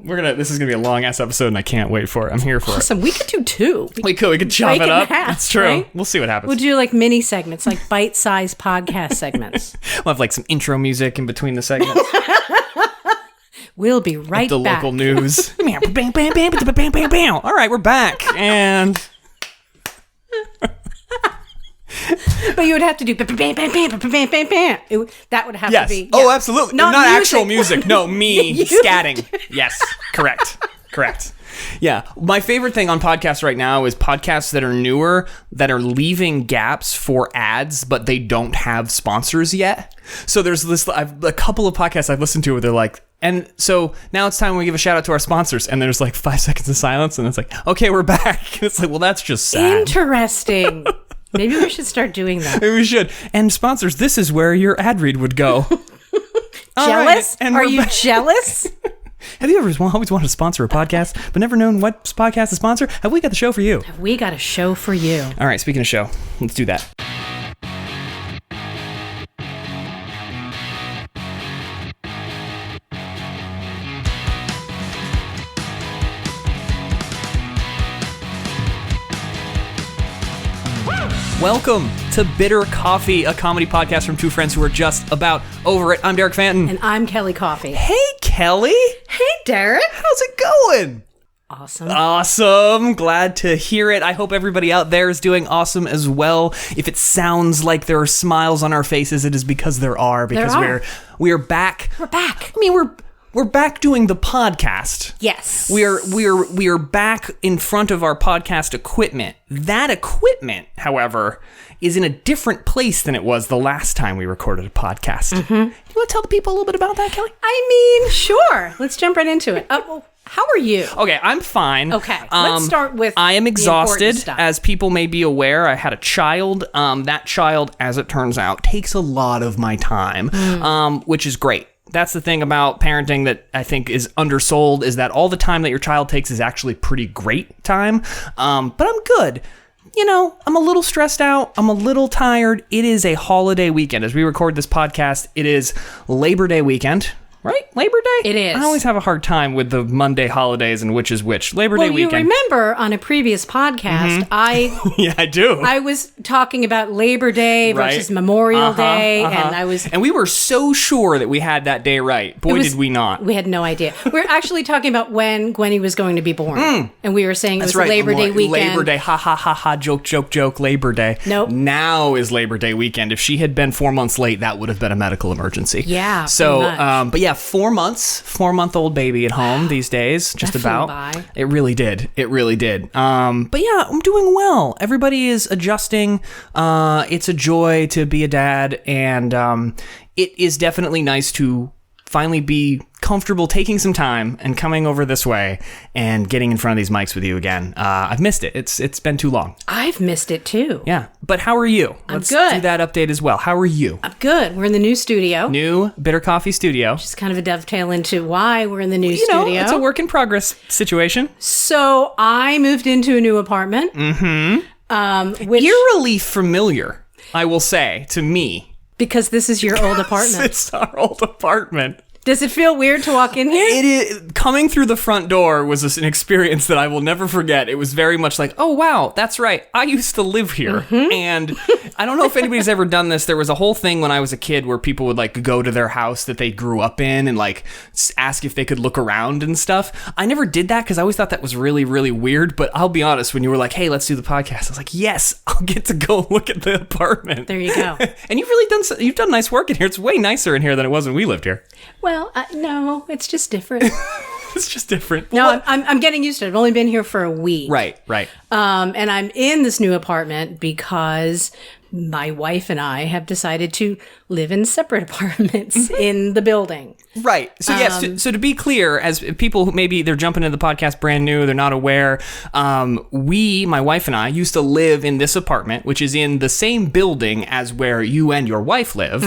This is gonna be a long ass episode, and I can't wait for it. I'm here for it. Awesome. We could do 2. We could chop it up. That's true. Right? We'll see what happens. We'll do like mini segments, like bite-sized podcast segments. We'll have like some intro music in between the segments. We'll be right the back. Local news. All right, we're back, and but you would have to do bam, bam, bam, bam, bam, bam, bam. That would have to be. Yes. Oh, absolutely. Not actual music. No, me You- scatting. Yes. Correct. Yeah. My favorite thing on podcasts right now is podcasts that are newer, that are leaving gaps for ads, but they don't have sponsors yet. So there's a couple of podcasts I've listened to where they're like, and so now it's time we give a shout out to our sponsors. And there's like 5 seconds of silence. And it's like, okay, we're back. It's like, well, that's just sad. Interesting. Maybe we should start doing that. Maybe we should. And sponsors, this is where your ad read would go. Jealous? Right, Are you jealous? Have you ever always wanted to sponsor a podcast, but never known what podcast to sponsor? Have we got the show for you? We got a show for you. All right, speaking of show, let's do that. Welcome to Bitter Coffee, a comedy podcast from two friends who are just about over it. I'm Darek Fanton. And I'm Kelly Coffey. Hey, Kelly. Hey, Darek. How's it going? Awesome. Awesome. Glad to hear it. I hope everybody out there is doing awesome as well. If it sounds like there are smiles on our faces, it is because there are. Because we're back. We're back. I mean, we're back doing the podcast. Yes. We're back in front of our podcast equipment. That equipment, however, is in a different place than it was the last time we recorded a podcast. Mm-hmm. You want to tell the people a little bit about that, Kelly? I mean, sure. Let's jump right into it. Well, how are you? Okay, I'm fine. Okay, let's start with I am exhausted, stuff. as people may be aware. I had a child. That child, as it turns out, takes a lot of my time, which is great. That's the thing about parenting that I think is undersold, is that all the time that your child takes is actually pretty great time. But I'm good. You know, I'm a little stressed out. I'm a little tired. It is a holiday weekend. As we record this podcast, it is Labor Day weekend. Right? Labor Day? It is. I always have a hard time with the Monday holidays and which is which. Labor Day weekend. Well, you remember on a previous podcast, Yeah, I do. I was talking about Labor Day versus Memorial Day, and we were so sure that we had that day right. Boy, did we not. We had no idea. We're actually talking about when Gwenny was going to be born, and we were saying That's it was right. Labor Day weekend. Labor Day, ha ha ha ha, joke joke joke. Labor Day. Nope. Now is Labor Day weekend. If she had been 4 months late, that would have been a medical emergency. Yeah. So, pretty much. but yeah, 4 months. 4-month-old baby at home these days, just That flew about. by. It really did. But yeah, I'm doing well. Everybody is adjusting. It's a joy to be a dad, and it is definitely nice to finally be comfortable taking some time and coming over this way and getting in front of these mics with you again. I've missed it. It's been too long. I've missed it too. Yeah. But how are you? Let's Let's good. do that update as well. How are you? I'm good. We're in the new studio. New Bitter Coffee studio. Just kind of a dovetail into why we're in the new You know, studio. it's a work in progress situation. So I moved into a new apartment. Which, Eerily familiar, I will say, to me. because this is your old apartment. It's our old apartment. Does it feel weird to walk in here? It is, coming through the front door was an experience that I will never forget. It was very much like, oh, wow, that's right. I used to live here. And I don't know if anybody's ever done this. There was a whole thing when I was a kid where people would like go to their house that they grew up in and like ask if they could look around and stuff. I never did that because I always thought that was really, really weird. But I'll be honest, when you were like, hey, let's do the podcast, I was like, yes, I'll get to go look at the apartment. There you go. And you've done nice work in here. It's way nicer in here than it was when we lived here. Well, no, it's just different. It's just different. No, I'm getting used to it. I've only been here for a week. Right. And I'm in this new apartment because my wife and I have decided to live in separate apartments in the building. Right. So yes. So to be clear, as people who maybe they're jumping into the podcast brand new, they're not aware. My wife and I, used to live in this apartment, which is in the same building as where you and your wife live,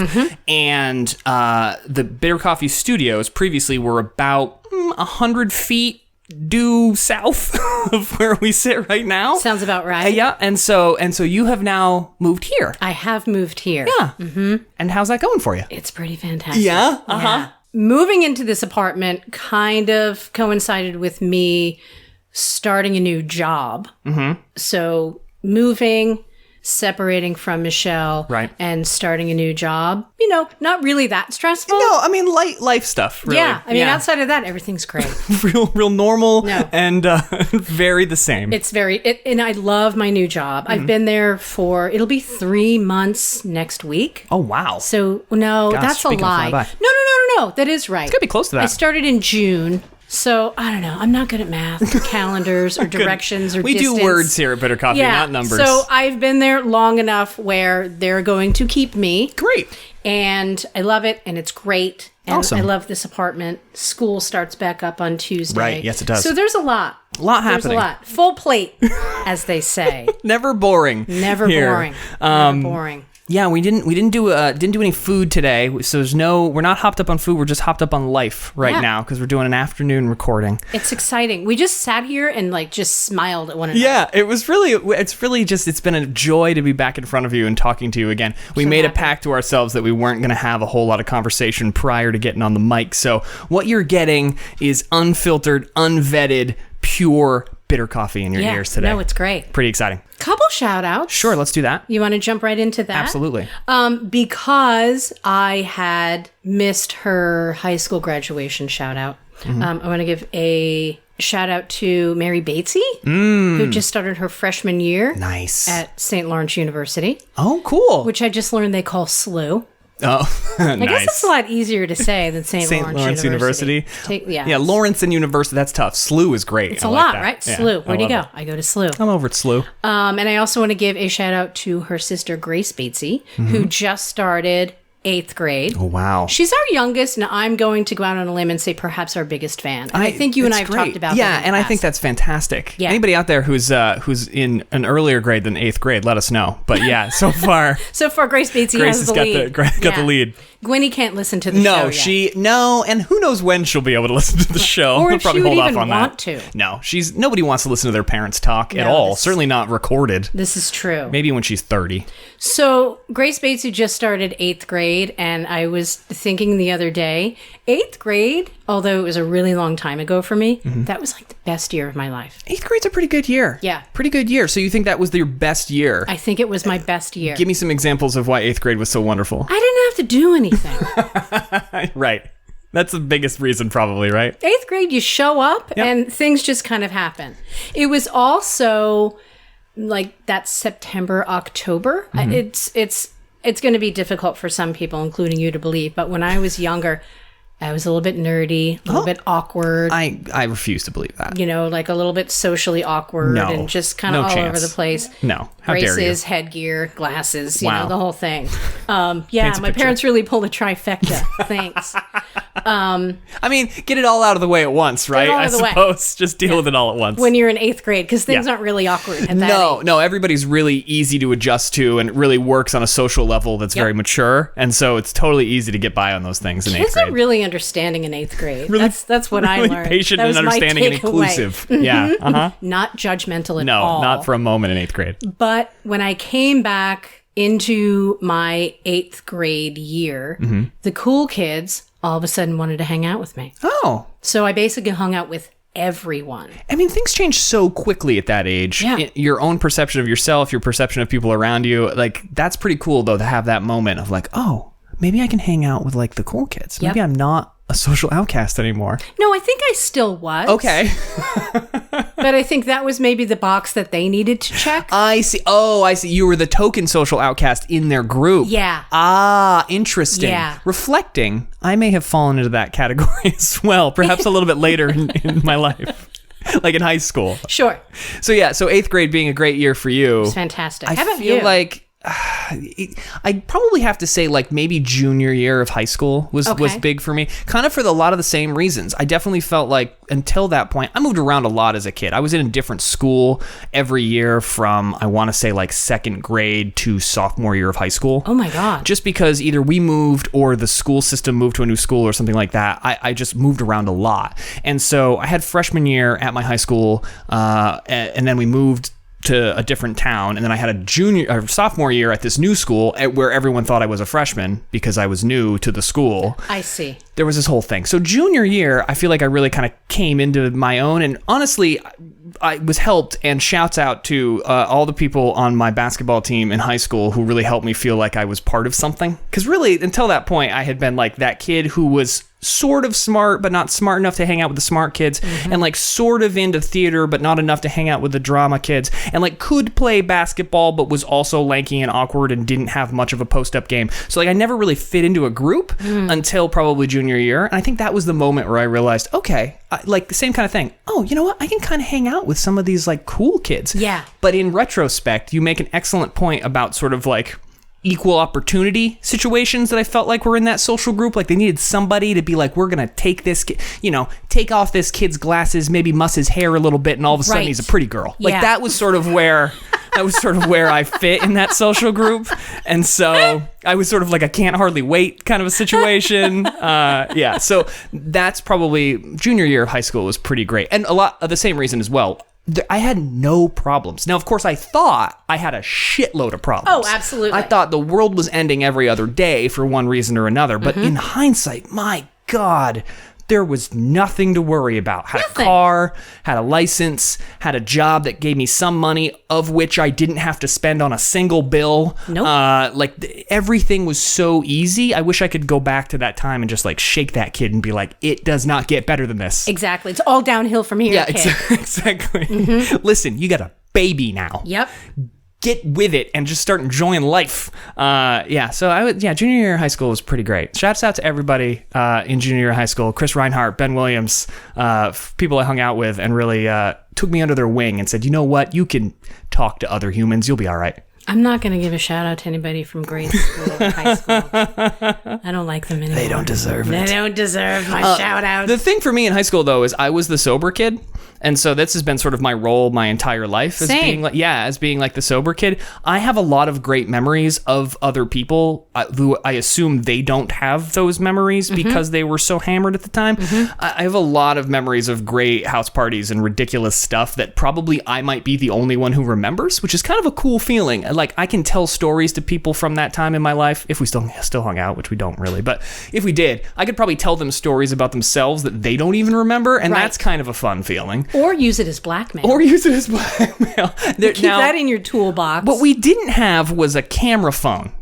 and the Bitter Coffee Studios previously were about 100 feet due south of where we sit right now. Sounds about right. Yeah. And so you have now moved here. I have moved here. Yeah. And how's that going for you? It's pretty fantastic. Yeah? Yeah. moving into this apartment kind of coincided with me starting a new job. Mm-hmm. So moving, separating from Michelle, right, and starting a new job. You know, not really that stressful. No, I mean light life stuff. Really. Yeah, I mean outside of that, everything's great. real normal and very the same. It's and I love my new job. I've been there it'll be 3 months next week. Oh wow! So no, Gosh, that's a lie. No, that is right. It's gonna be close to that. I started in June. So, I don't know. I'm not good at math, or calendars, or directions, or distance. We do words here at Bitter Coffee, not numbers. So, I've been there long enough where they're going to keep me. Great. And I love it, and it's great. And awesome. I love this apartment. School starts back up on Tuesday. Right, yes it does. So, there's a lot. Happening. There's a lot. Full plate, as they say. Never boring. Never boring. Never boring. Yeah, we didn't do any food today, so we're not hopped up on food. We're just hopped up on life now because we're doing an afternoon recording. It's exciting. We just sat here and just smiled at one another. Yeah, it's been a joy to be back in front of you and talking to you again. We made a pact to ourselves that we weren't going to have a whole lot of conversation prior to getting on the mic. So what you're getting is unfiltered, unvetted, pure bitter coffee in your ears today. No, it's great. Pretty exciting. Couple shout outs. Sure, let's do that. You want to jump right into that? Absolutely. Because I had missed her high school graduation shout out. Mm-hmm. I want to give a shout out to Mary Batesy, who just started her freshman year. Nice. At St. Lawrence University. Oh, cool. Which I just learned they call SLU. Oh, nice. I guess it's a lot easier to say than St. Lawrence University. Yeah, Lawrence and University, that's tough. SLU is great. It's a lot, right? SLU. Where do you go? I go to SLU. I'm over at SLU. And I also want to give a shout out to her sister, Grace Batesy, who just started 8th grade. Oh, wow. She's our youngest, and I'm going to go out on a limb and say perhaps our biggest fan. And I think you and I have talked about that. Yeah, and I think that's fantastic. Yeah. Anybody out there who's in an earlier grade than 8th grade, let us know. But yeah, so far... Grace Batesy has the lead. Got the lead. Gwenny can't listen to the show yet. And who knows when she'll be able to listen to the show. Or we'll if probably she would hold even off on want that. to. No, nobody wants to listen to their parents talk at all. Certainly not recorded. This is true. Maybe when she's 30. So Grace Batesy just started 8th grade, and I was thinking the other day, 8th grade, although it was a really long time ago for me, that was like the best year of my life. 8th grade's a pretty good year. Yeah. Pretty good year. So you think that was your best year? I think it was my best year. Give me some examples of why 8th grade was so wonderful. I didn't have to do anything. Right. That's the biggest reason probably, right? 8th grade, you show up and things just kind of happen. It was also like that September, October. It's going to be difficult for some people, including you, to believe. But when I was younger, I was a little bit nerdy, a little bit awkward. I refuse to believe that. You know, like a little bit socially awkward and just kind of all over the place. No. How dare you? Braces, headgear, glasses, you know, the whole thing. My parents really pulled a trifecta. Thanks. I mean, get it all out of the way at once, right? I suppose. Just deal with it all at once. When you're in 8th grade, because things aren't really awkward at that age. No, everybody's really easy to adjust to, and it really works on a social level that's very mature, and so it's totally easy to get by on those things in 8th grade. Kids are really understanding in 8th grade. Really, that's what I learned. Patient and understanding and inclusive. Yeah. Not judgmental at No, all. not for a moment in 8th grade. But when I came back into my 8th grade year, the cool kids all of a sudden wanted to hang out with me. Oh. So I basically hung out with everyone. I mean, things change so quickly at that age. Yeah. Your own perception of yourself, your perception of people around you, like, that's pretty cool, though, to have that moment of like, oh, maybe I can hang out with, like, the cool kids. Maybe I'm not a social outcast anymore. No, I think I still was. Okay. But I think that was maybe the box that they needed to check. I see. Oh, I see. You were the token social outcast in their group. Yeah. Ah, interesting. Yeah. Reflecting, I may have fallen into that category as well, perhaps a little bit later in my life. Like in high school. Sure. So 8th grade being a great year for you. It was fantastic. How about you? I feel like I'd probably have to say like maybe junior year of high school was big for me, kind of for a lot of the same reasons. I definitely felt like until that point, I moved around a lot as a kid. I was in a different school every year from, I want to say like 2nd grade to sophomore year of high school. Oh my God. Just because either we moved or the school system moved to a new school or something like that. I just moved around a lot. And so I had freshman year at my high school and then we moved to a different town, and then I had a junior or sophomore year at this new school where everyone thought I was a freshman because I was new to the school. I see. There was this whole thing. So junior year, I feel like I really kind of came into my own, and honestly, I was helped, and shouts out to all the people on my basketball team in high school who really helped me feel like I was part of something. Because really, until that point, I had been like that kid who was sort of smart, but not smart enough to hang out with the smart kids, and like sort of into theater, but not enough to hang out with the drama kids, and like could play basketball, but was also lanky and awkward and didn't have much of a post-up game. So like I never really fit into a group until probably junior year. And I think that was the moment where I realized, okay, like the same kind of thing. Oh, you know what? I can kind of hang out with some of these like cool kids. Yeah. But in retrospect, you make an excellent point about sort of like equal opportunity situations that I felt like were in that social group. Like they needed somebody to be like, we're going to take this, take off this kid's glasses, maybe muss his hair a little bit, and all of a sudden he's a pretty girl. Like that was sort of where I fit in that social group. And so I was sort of like a can't hardly wait kind of a situation. So that's probably junior year of high school was pretty great. And a lot of the same reason as well. I had no problems. Now, of course, I thought I had a shitload of problems. Oh, absolutely. I thought the world was ending every other day for one reason or another. But in hindsight, my God, there was nothing to worry about. Had a car, had a license, had a job that gave me some money, of which I didn't have to spend on a single bill. Nope. Everything was so easy. I wish I could go back to that time and just like shake that kid and be like, it does not get better than this. Exactly. It's all downhill from here. Yeah, exactly. Listen, you got a baby now. Yep. Get with it and just start enjoying life. So junior year of high school was pretty great. Shouts out to everybody in junior year of high school. Chris Reinhardt, Ben Williams, people I hung out with and really took me under their wing and said, you know what? You can talk to other humans. You'll be all right. I'm not going to give a shout out to anybody from grade school or high school. I don't like them anymore. They don't deserve it. They don't deserve my shout out. The thing for me in high school, though, is I was the sober kid. And so this has been sort of my role my entire life as being like the sober kid. I have a lot of great memories of other people who I assume they don't have those memories because they were so hammered at the time. I have a lot of memories of great house parties and ridiculous stuff that probably I might be the only one who remembers, which is kind of a cool feeling. Like I can tell stories to people from that time in my life if we still hung out, which we don't really, but if we did, I could probably tell them stories about themselves that they don't even remember, and that's kind of a fun feeling. Or use it as blackmail. Keep that in your toolbox. What we didn't have was a camera phone.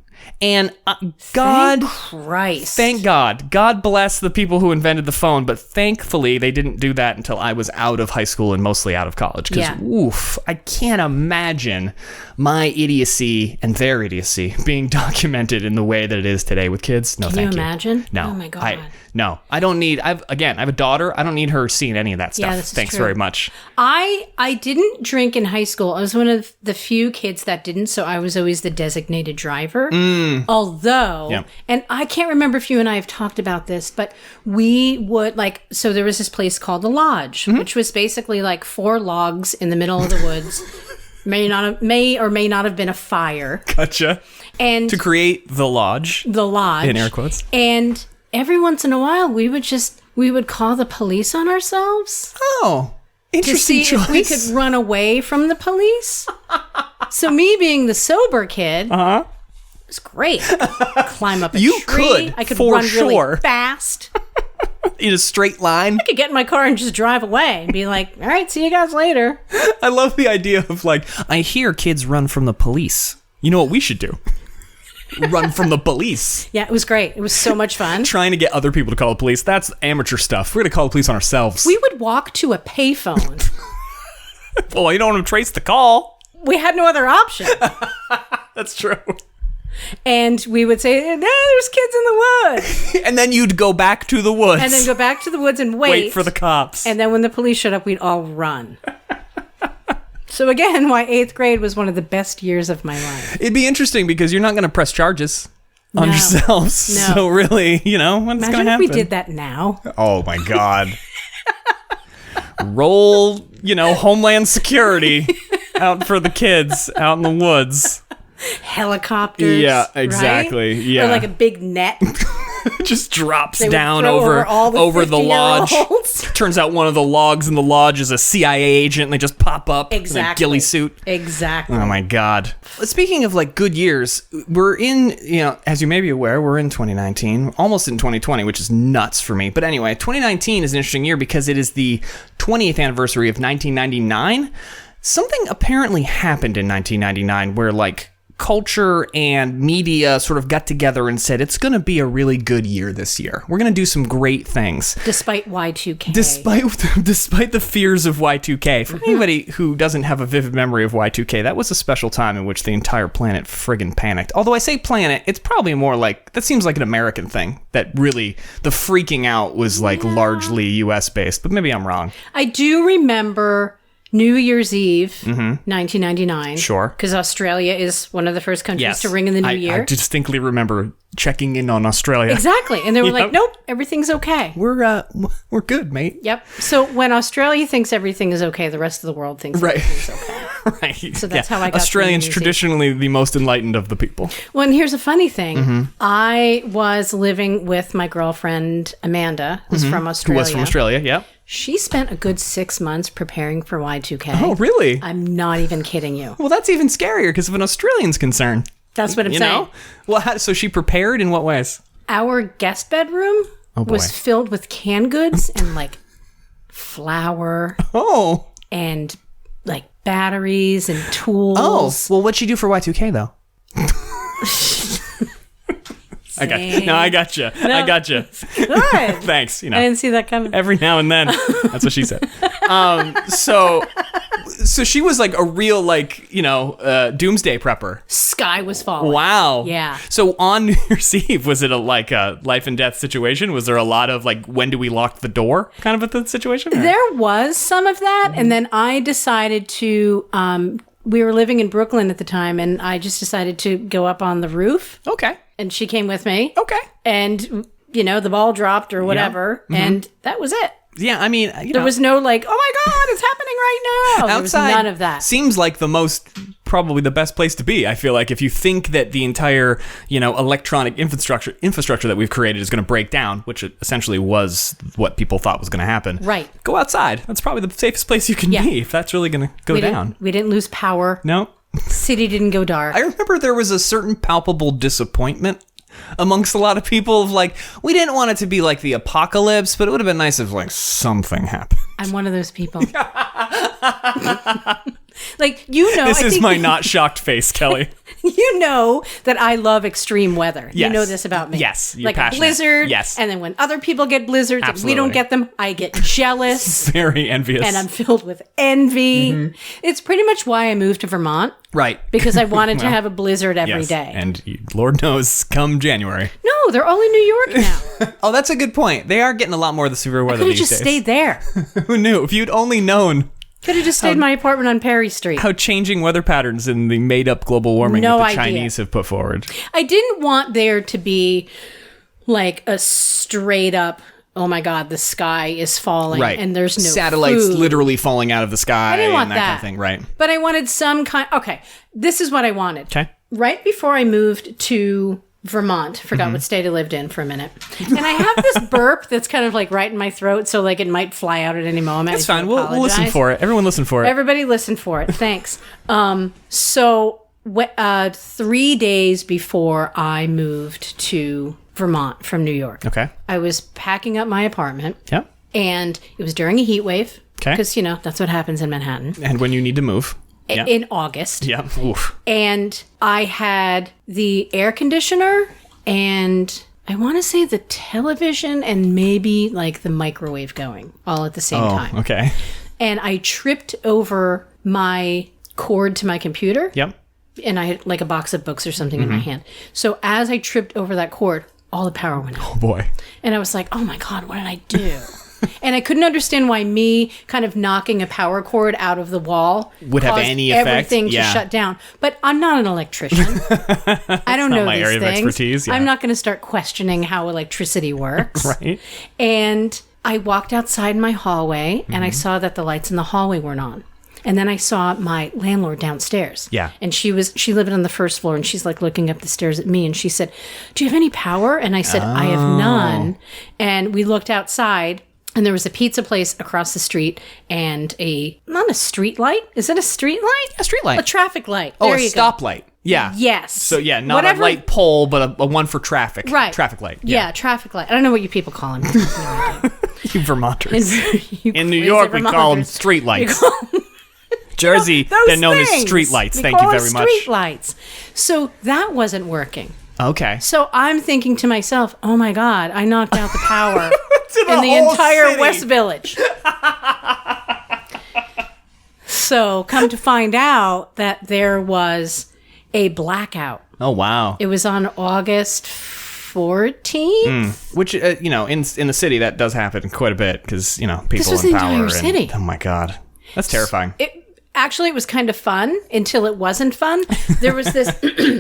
And Thank Christ. Thank God. God bless the people who invented the phone, but thankfully they didn't do that until I was out of high school and mostly out of college. Because, I can't imagine my idiocy and their idiocy being documented in the way that it is today with kids. No, thank you. Can you imagine? No. Oh, my God. I don't need, I have a daughter. I don't need her seeing any of that stuff. Yeah, Thanks very much. I didn't drink in high school. I was one of the few kids that didn't, so I was always the designated driver. Although, and I can't remember if you and I have talked about this, but we would so there was this place called the Lodge, which was basically like 4 logs in the middle of the woods. May or may not have been a fire. Gotcha. And to create the lodge. The lodge. In air quotes. And every once in a while, we would call the police on ourselves. Oh, interesting to see if we could run away from the police. So me being the sober kid, it was great. Climb up a tree. I could run really fast. In a straight line. I could get in my car and just drive away and be like, all right, see you guys later. I love the idea of I hear kids run from the police. You know what we should do? Run from the police. Yeah, it was great. It was so much fun. Trying to get other people to call the police. That's amateur stuff. We're going to call the police on ourselves. We would walk to a payphone. Well, you don't want to trace the call. We had no other option. That's true. And we would say, there's kids in the woods. And then you'd go back to the woods. And then go back to the woods and wait for the cops. And then when the police showed up, we'd all run. So again, why 8th grade was one of the best years of my life. It'd be interesting because you're not going to press charges on yourselves. No. So really, what's going to happen? Imagine if we did that now. Oh my God. Roll, Homeland Security out for the kids out in the woods. Helicopters. Yeah, exactly. Right? Yeah. Or like a big net. Just drops They would down throw over all the lodge. 50-year-olds. Turns out one of the logs in the lodge is a CIA agent, and they just pop up in a Exactly. ghillie suit. Exactly. Oh my God. Speaking of like good years, we're in, as you may be aware, we're in 2019, almost in 2020, which is nuts for me. But anyway, 2019 is an interesting year because it is the 20th anniversary of 1999. Something apparently happened in 1999 where like culture and media sort of got together and said, it's going to be a really good year this year. We're going to do some great things. Despite Y2K. Despite the fears of Y2K. For anybody who doesn't have a vivid memory of Y2K, that was a special time in which the entire planet friggin' panicked. Although I say planet, it's probably more like, that seems like an American thing. That really, the freaking out was like largely US based, but maybe I'm wrong. I do remember New Year's Eve, 1999. Sure. Because Australia is one of the first countries to ring in the new year. I distinctly remember checking in on Australia. Exactly. And they were like, nope, everything's okay. We're good, mate. Yep. So when Australia thinks everything is okay, the rest of the world thinks everything's okay. Right. So that's how I got Australians to New Year's traditionally the most enlightened of the people. Well, and here's a funny thing. I was living with my girlfriend, Amanda, who's from Australia. Who was from Australia, yeah. She spent a good 6 months preparing for Y2K. Oh, really? I'm not even kidding you. Well, that's even scarier because of an Australian's concern. That's what I'm saying. Well, so she prepared in what ways? Our guest bedroom was filled with canned goods and like flour and like batteries and tools. Oh, well, what'd she do for Y2K though? I got you. I got you. Good. Thanks. I didn't see that coming. Every now and then. That's what she said. So she was like a real doomsday prepper. Sky was falling. Wow. Yeah. So on New Year's Eve, was it a life and death situation? Was there a lot of like, when do we lock the door kind of a situation? Or? There was some of that. And then I decided to, we were living in Brooklyn at the time, and I just decided to go up on the roof. Okay. And she came with me. Okay. And, the ball dropped or whatever. Yeah. And that was it. Yeah, I mean, there was no like, oh my God, it's happening right now. There was none of that. Seems like probably the best place to be. I feel like if you think that the entire, electronic infrastructure that we've created is going to break down, which essentially was what people thought was going to happen. Right. Go outside. That's probably the safest place you can be if that's really going to go down. We didn't lose power. No. City didn't go dark. I remember there was a certain palpable disappointment amongst a lot of people of like, we didn't want it to be like the apocalypse, but it would have been nice if like something happened. I'm one of those people. This is my not shocked face, Kelly. You know that I love extreme weather. Yes. You know this about me. Yes, you're like passionate. A blizzard. Yes. And then when other people get blizzards and we don't get them, I get jealous. Very envious. And I'm filled with envy. It's pretty much why I moved to Vermont. Right. Because I wanted to have a blizzard every day. And Lord knows, come January. No, they're all in New York now. Oh, that's a good point. They are getting a lot more of the severe weather these days. I could have just stayed there. Who knew? If you'd only known. Could have just stayed in my apartment on Perry Street. How changing weather patterns and the made-up global warming that the Chinese have put forward. I didn't want there to be like a straight up, oh my God, the sky is falling and there's no satellites food. Literally falling out of the sky. I didn't want and that kind of thing, right? But I wanted some kind. Okay, this is what I wanted. Okay. Right before I moved to Vermont, forgot what state I lived in for a minute, and I have this burp that's kind of like right in my throat, so like it might fly out at any moment. That's fine. We'll listen for it. Everyone listen for it. Everybody listen for it. Thanks. So 3 days before I moved to Vermont from New York, okay, I was packing up my apartment. Yep. And it was during a heat wave. Okay. Because that's what happens in Manhattan. And when you need to move. Yeah. In August. Yeah. Oof. And I had the air conditioner and I want to say the television and maybe like the microwave going all at the same time. Okay. And I tripped over my cord to my computer. Yep. And I had like a box of books or something in my hand. So as I tripped over that cord, all the power went out. Oh boy. And I was like, oh my God, what did I do? And I couldn't understand why me kind of knocking a power cord out of the wall would have any effect. Everything to shut down. But I'm not an electrician. I don't know my these area things. Of expertise. Yeah. I'm not going to start questioning how electricity works. Right. And I walked outside my hallway and I saw that the lights in the hallway weren't on. And then I saw my landlord downstairs. Yeah. And she lived on the first floor, and she's like looking up the stairs at me, and she said, "Do you have any power?" And I said, "I have none." And we looked outside, and there was a pizza place across the street and not a street light. Is it a street light? A street light. A traffic light. Oh, there a you stoplight. Yeah. Yes. So yeah, not a light pole, but a one for traffic. Right. Traffic light. Yeah, traffic light. I don't know what you people call them. You Vermonters. You In New crazy York, we call them Vermonters. street lights. You call 'em- Jersey, those they're known as things. street lights. We Thank call you them very much. Street lights. So that wasn't working. Okay. So I'm thinking to myself, oh my God, I knocked out the power To in the whole entire city. West Village. So come to find out that there was a blackout. Oh, wow. It was on August 14th. Which, in the city, that does happen quite a bit because, people was in the power. entire city. Oh, my God. That's terrifying. Actually, it was kind of fun until it wasn't fun. There was this,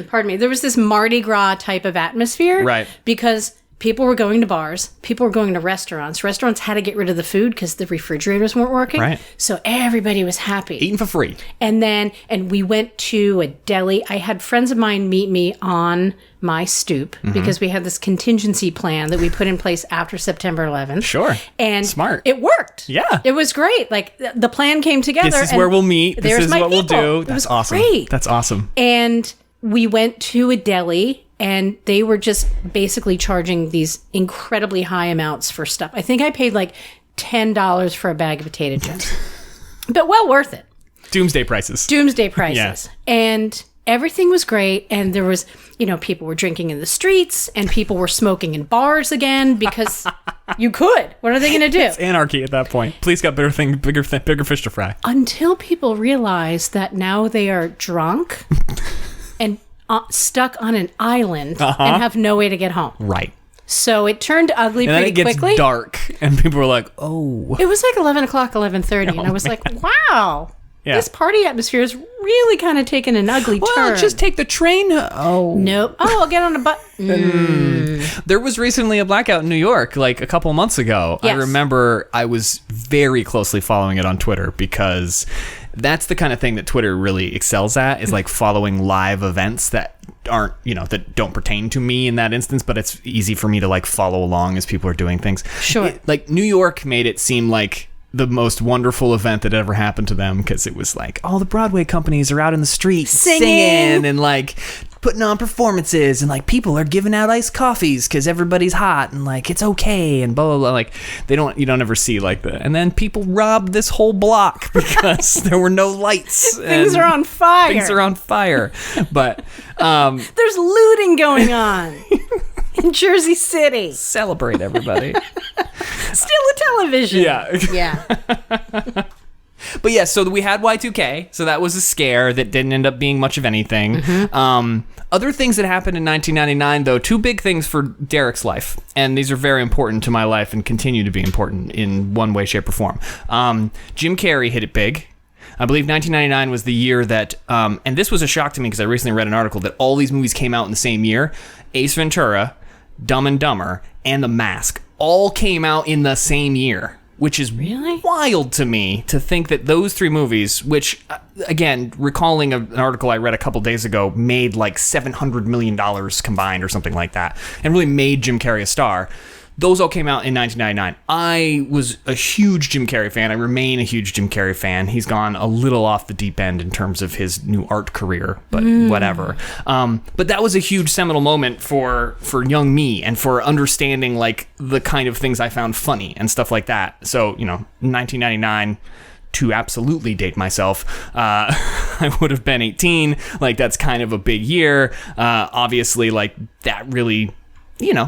pardon me, there was this Mardi Gras type of atmosphere. Right. Because people were going to bars. People were going to restaurants. Restaurants had to get rid of the food because the refrigerators weren't working. Right. So everybody was happy. Eating for free. And we went to a deli. I had friends of mine meet me on my stoop because we had this contingency plan that we put in place after September 11th. Sure. And smart. It worked. Yeah. It was great. Like the plan came together. This is and where we'll meet. This there's is my what we'll people. do. It That's was awesome. Great. That's awesome. And we went to a deli, and they were just basically charging these incredibly high amounts for stuff. I think I paid like $10 for a bag of potato chips, but well worth it. Doomsday prices. Doomsday prices. Yes. And everything was great. And there was, people were drinking in the streets, and people were smoking in bars again because you could. What are they going to do? It's anarchy at that point. Police got bigger fish to fry. Until people realize that now they are drunk and stuck on an island and have no way to get home. Right. So it turned ugly And then pretty it gets quickly. dark, and people were like, oh. It was like 11 o'clock, 11:30, and I was like, wow, this party atmosphere is really kind of taking an ugly turn. Well, just take the train. Oh. Nope. Oh, I'll get on a bus. There was recently a blackout in New York, like a couple months ago. Yes. I remember I was very closely following it on Twitter because that's the kind of thing that Twitter really excels at, is like following live events that aren't, that don't pertain to me in that instance, but it's easy for me to like follow along as people are doing things. Sure. Like New York made it seem like the most wonderful event that ever happened to them, because it was like all the Broadway companies are out in the street singing and like putting on performances, and like people are giving out iced coffees because everybody's hot and like it's okay and blah blah blah. Like you don't ever see like that. And then people robbed this whole block because there were no lights. Things are on fire. Things are on fire. But there's looting going on in Jersey City. Celebrate, everybody. Steal a television. Yeah. But yeah, so we had Y2K, so that was a scare that didn't end up being much of anything. Other things that happened in 1999, though, two big things for Darek's life, and these are very important to my life and continue to be important in one way, shape, or form. Jim Carrey hit it big. I believe 1999 was the year that, and this was a shock to me because I recently read an article that all these movies came out in the same year. Ace Ventura, Dumb and Dumber, and The Mask all came out in the same year, which is really wild to me to think that those three movies, which, again, recalling an article I read a couple days ago, made like $700 million combined or something like that, and really made Jim Carrey a star. Those all came out in 1999. I was a huge Jim Carrey fan. I remain a huge Jim Carrey fan. He's gone a little off the deep end in terms of his new art career, but whatever. But that was a huge seminal moment for young me and for understanding like the kind of things I found funny and stuff like that. So, 1999, to absolutely date myself, I would have been 18. Like, that's kind of a big year. Obviously, like, that really...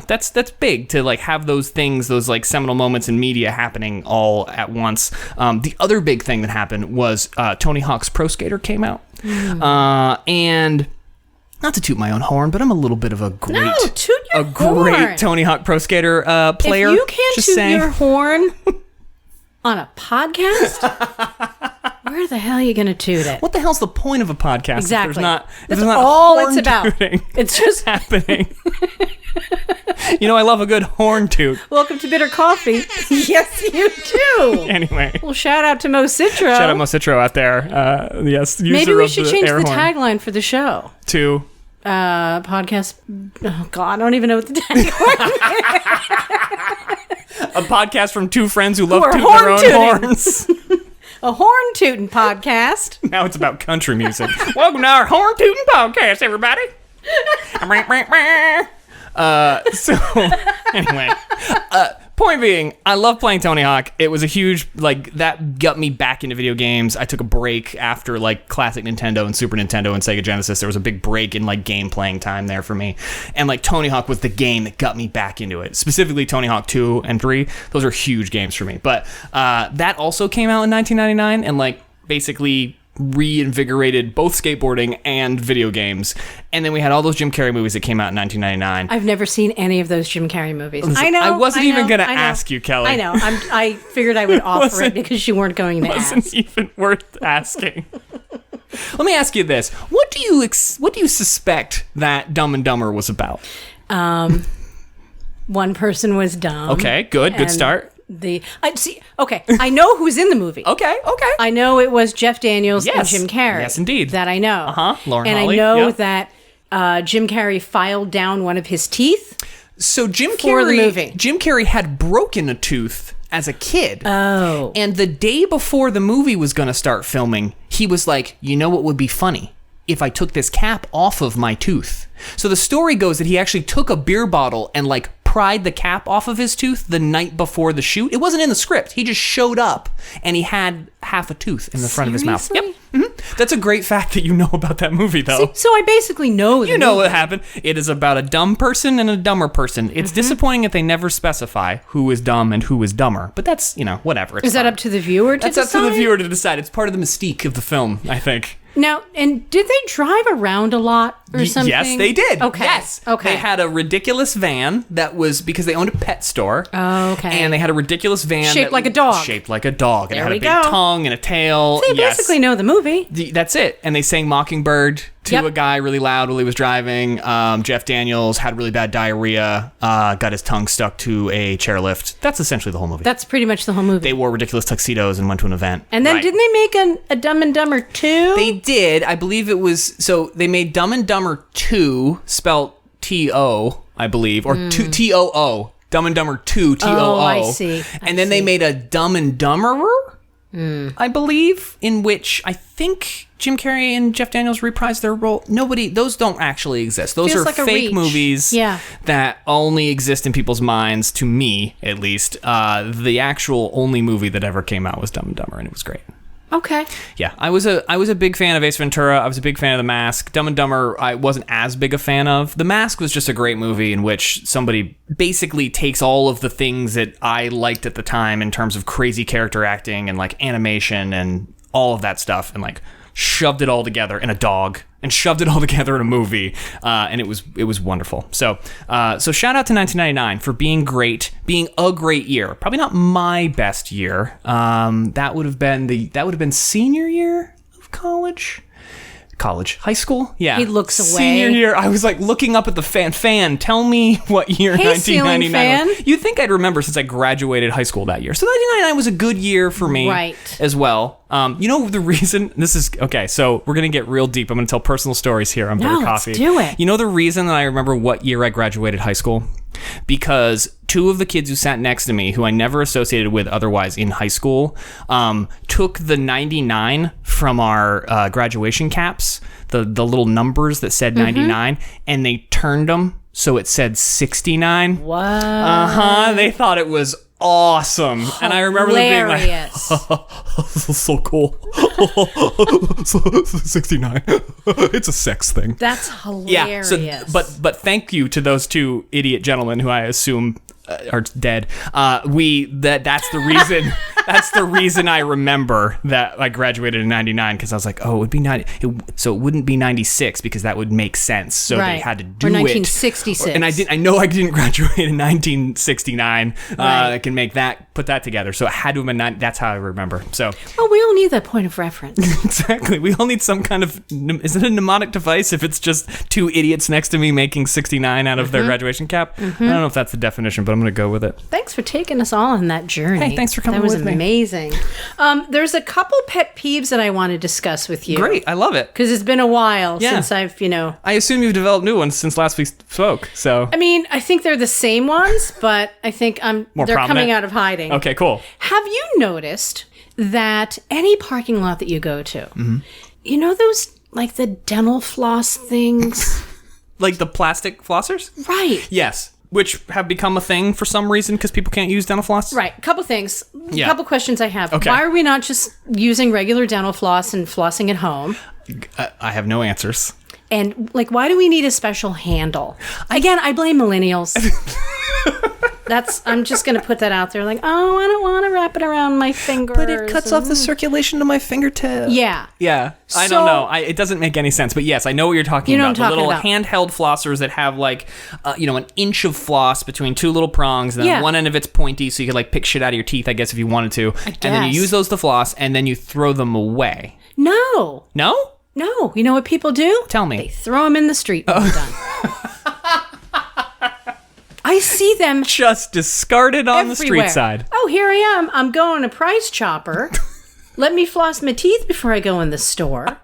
that's big to like have those things, those like seminal moments in media happening all at once. The other big thing that happened was Tony Hawk's Pro Skater came out. And not to toot my own horn, but I'm a little bit of a great Tony Hawk Pro Skater player. If you can't just toot saying. your horn on a podcast, where the hell are you going to toot it? What the hell's the point of a podcast? Exactly. If That's there's not all horn it's about. tooting It's just happening. You know, I love a good horn toot. Welcome to Bitter Coffee. Yes, you do. Anyway. Well, shout out to Mo Citro. Shout out Mo Citro out there. Yes, user Maybe we of should the change air the horn. tagline for the show. To Podcast. Oh, God, I don't even know what the tagline is. a podcast from two friends who love are tooting their own horn-tooting. horns. A horn tooting podcast. Now it's about country music. Welcome to our horn tooting podcast, everybody. So anyway, point being, I love playing Tony Hawk. It was a huge, like, that got me back into video games. I took a break after, like, classic Nintendo and Super Nintendo and Sega Genesis. There was a big break in, like, game playing time there for me. And, like, Tony Hawk was the game that got me back into it. Specifically Tony Hawk 2 and 3. Those are huge games for me. But that also came out in 1999 and, like, basically reinvigorated both skateboarding and video games. And then we had all those Jim Carrey movies that came out in 1999. I've never seen any of those Jim Carrey movies. Listen, I know. I wasn't even going to I know. ask you, Kelly. I know. I figured I would offer it because you weren't going to Wasn't ask. even worth asking. Let me ask you this: what do you suspect that Dumb and Dumber was about? One person was dumb. Okay, good and start. I know who's in the movie. Okay. I know it was Jeff Daniels and Yes. Jim Carrey. Yes, indeed. That I know. Lauren and Holly, I know yep. that Jim Carrey filed down one of his teeth. So Jim For the Carrey, movie. Jim Carrey had broken a tooth as a kid. Oh. And the day before the movie was going to start filming, he was like, you know what would be funny? If I took this cap off of my tooth. So the story goes that he actually took a beer bottle and, like, pried the cap off of his tooth the night before the shoot. It wasn't in the script. He just showed up and he had half a tooth in the front of his mouth. Seriously? Yep. That's a great fact that you know about that movie, though. So I basically know the You know movie. what happened. It is about a dumb person and a dumber person. It's disappointing that they never specify who is dumb and who is dumber. But that's, whatever. It's Is that fine. up to the viewer to That's decide? up to the viewer to decide. It's part of the mystique of the film, I think. Now, and did they drive around a lot or something? Yes, they did. Okay. Yes. Okay. They had a ridiculous van that was, because they owned a pet store. Oh, okay. And they had a ridiculous van. Shaped like a dog. Shaped like a dog. And There it had we a big go. tongue and a tail. They basically know the movie. That's it. And they sang Mockingbird to Yep. a guy really loud while he was driving. Jeff Daniels had really bad diarrhea, got his tongue stuck to a chairlift. That's essentially the whole movie. That's pretty much the whole movie. They wore ridiculous tuxedos and went to an event. And then Right. didn't they make a Dumb and Dumber 2? They did. I believe it was... So they made Dumb and Dumber 2, spelled T-O, I believe, or T-O-O. Dumb and Dumber 2, T-O-O. Oh, I see. And then they made a Dumb and Dumberer, I believe, in which I think Jim Carrey and Jeff Daniels reprised their role. Those don't actually exist. Those Feels are like a fake reach. movies Yeah. that only exist in people's minds, to me, at least. The actual only movie that ever came out was Dumb and Dumber, and it was great. Okay. Yeah, I was a big fan of Ace Ventura. I was a big fan of The Mask. Dumb and Dumber, I wasn't as big a fan of. The Mask was just a great movie in which somebody basically takes all of the things that I liked at the time in terms of crazy character acting and, like, animation and all of that stuff and, like, shoved it all together in a dog and shoved it all together in a movie, and it was wonderful. So shout out to 1999 for being great, being a great year. Probably not my best year. That would have been senior year of college. High school? Yeah. He looks away. Senior year, I was like looking up at the fan, tell me what year Hey, 1999 ceiling fan. was. You'd think I'd remember since I graduated high school that year. So 1999 was a good year for me Right. as well. You know the reason, this is, okay, so we're going to get real deep. I'm going to tell personal stories here on Bitter let's Coffee. do it. You know the reason that I remember what year I graduated high school? Because two of the kids who sat next to me, who I never associated with otherwise in high school, took the 99 from our graduation caps, the little numbers that said 99, and they turned them so it said 69. What? They thought it was awesome. And I remember them being like, Hilarious. this is so cool. 69. It's a sex thing. That's hilarious. Yeah. So, but thank you to those two idiot gentlemen who I assume are dead. That's the reason. That's the reason I remember that I graduated in 99, because I was like, oh, it would be 90. So it wouldn't be 96 because that would make sense. So they had to do or it. 1966. And I know I didn't graduate in 1969. Right. I can put that together. So it had to have been 90. That's how I remember. So. Well, we all need that point of reference. Exactly. We all need some kind of, is it a mnemonic device if it's just two idiots next to me making 69 out of their graduation cap? I don't know if that's the definition, but I'm going to go with it. Thanks for taking us all on that journey. Hey, thanks for coming with me. That was amazing. There's a couple pet peeves that I want to discuss with you. Great. I love it. Because it's been a while since I've, I assume you've developed new ones since last we spoke, so. I mean, I think they're the same ones, but I think they're prominent. coming out of hiding. Okay, cool. Have you noticed that any parking lot that you go to, you know those, like the dental floss things? Like the plastic flossers? Right. Yes. Which have become a thing for some reason because people can't use dental floss? Right. A couple things. Yeah. A couple questions I have. Okay. Why are we not just using regular dental floss and flossing at home? I have no answers. And, why do we need a special handle? Again, I blame millennials. I'm just going to put that out there. I don't want to wrap it around my fingers. But it cuts off the circulation to my fingertip. Yeah. Yeah. I don't know. It doesn't make any sense. But yes, I know what you're talking about. The little handheld flossers that have an inch of floss between two little prongs. And then one end of it's pointy so you could pick shit out of your teeth, I guess, if you wanted to. And then you use those to floss and then you throw them away. No. No? No. You know what people do? Tell me. They throw them in the street when they're done. I see them just discarded on the street side. Oh, here I am. I'm going to Price Chopper. Let me floss my teeth before I go in the store.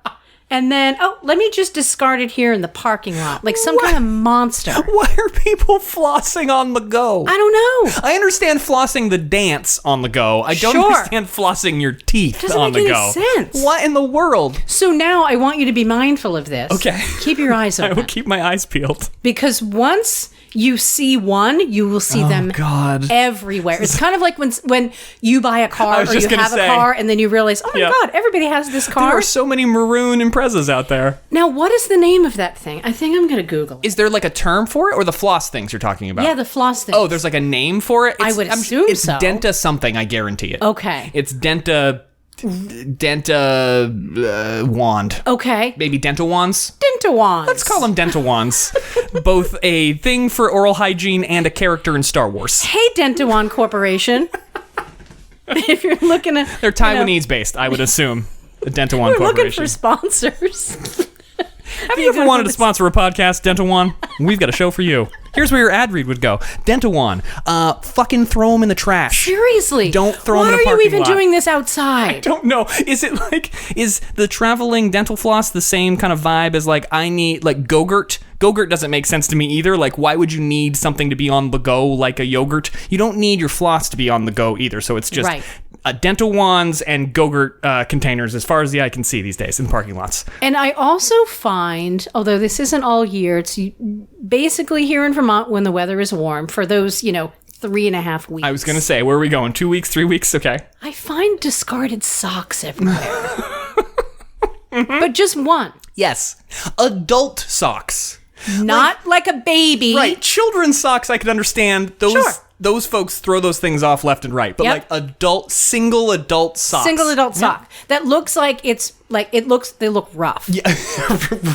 And then, let me just discard it here in the parking lot, like some kind of monster. Why are people flossing on the go? I don't know. I understand flossing the dance on the go. I don't understand flossing your teeth on the go. Doesn't make any sense. What in the world? So now I want you to be mindful of this. Okay. Keep your eyes open. I will keep my eyes peeled. Because once you see one, you will see them everywhere. It's kind of like when you buy a car or you have a car and then you realize, oh my God, everybody has this car. There are so many maroon Imprezas out there. Now, what is the name of that thing? I think I'm going to Google it. Is there a term for it or the floss things you're talking about? Yeah, the floss things. Oh, there's a name for it? I would assume it's so. It's Denta something, I guarantee it. Okay. It's Denta wand. Okay. Maybe Denta-Wands? Denta-Wands. Let's call them Denta-Wands. Both a thing for oral hygiene and a character in Star Wars. Hey, Denta-Wand Corporation. If you're looking at... They're Taiwanese based, I would assume. The Denta-Wand Corporation. We're looking for sponsors. Have you ever wanted to sponsor a podcast, Denta-Wand? We've got a show for you. Here's where your ad read would go. Denta-Wand, fucking throw them in the trash. Seriously. Don't throw them in a Why parking lot. are you even doing this outside? I don't know. Is the traveling dental floss the same kind of vibe as I need, Go-Gurt? Go-Gurt doesn't make sense to me either. Why would you need something to be on the go like a yogurt? You don't need your floss to be on the go either, so it's just... Right. Denta-Wands and Go-Gurt containers as far as the eye can see these days in parking lots. And I also find, although this isn't all year, it's basically here in Vermont when the weather is warm for those, 3.5 weeks. I was going to say, where are we going? 2 weeks, 3 weeks? Okay. I find discarded socks everywhere. But just one. Yes. Adult socks. Not like a baby. Right. Children's socks I could understand. Those folks throw those things off left and right. But single adult socks. Single adult sock. That looks like they look rough. Yeah.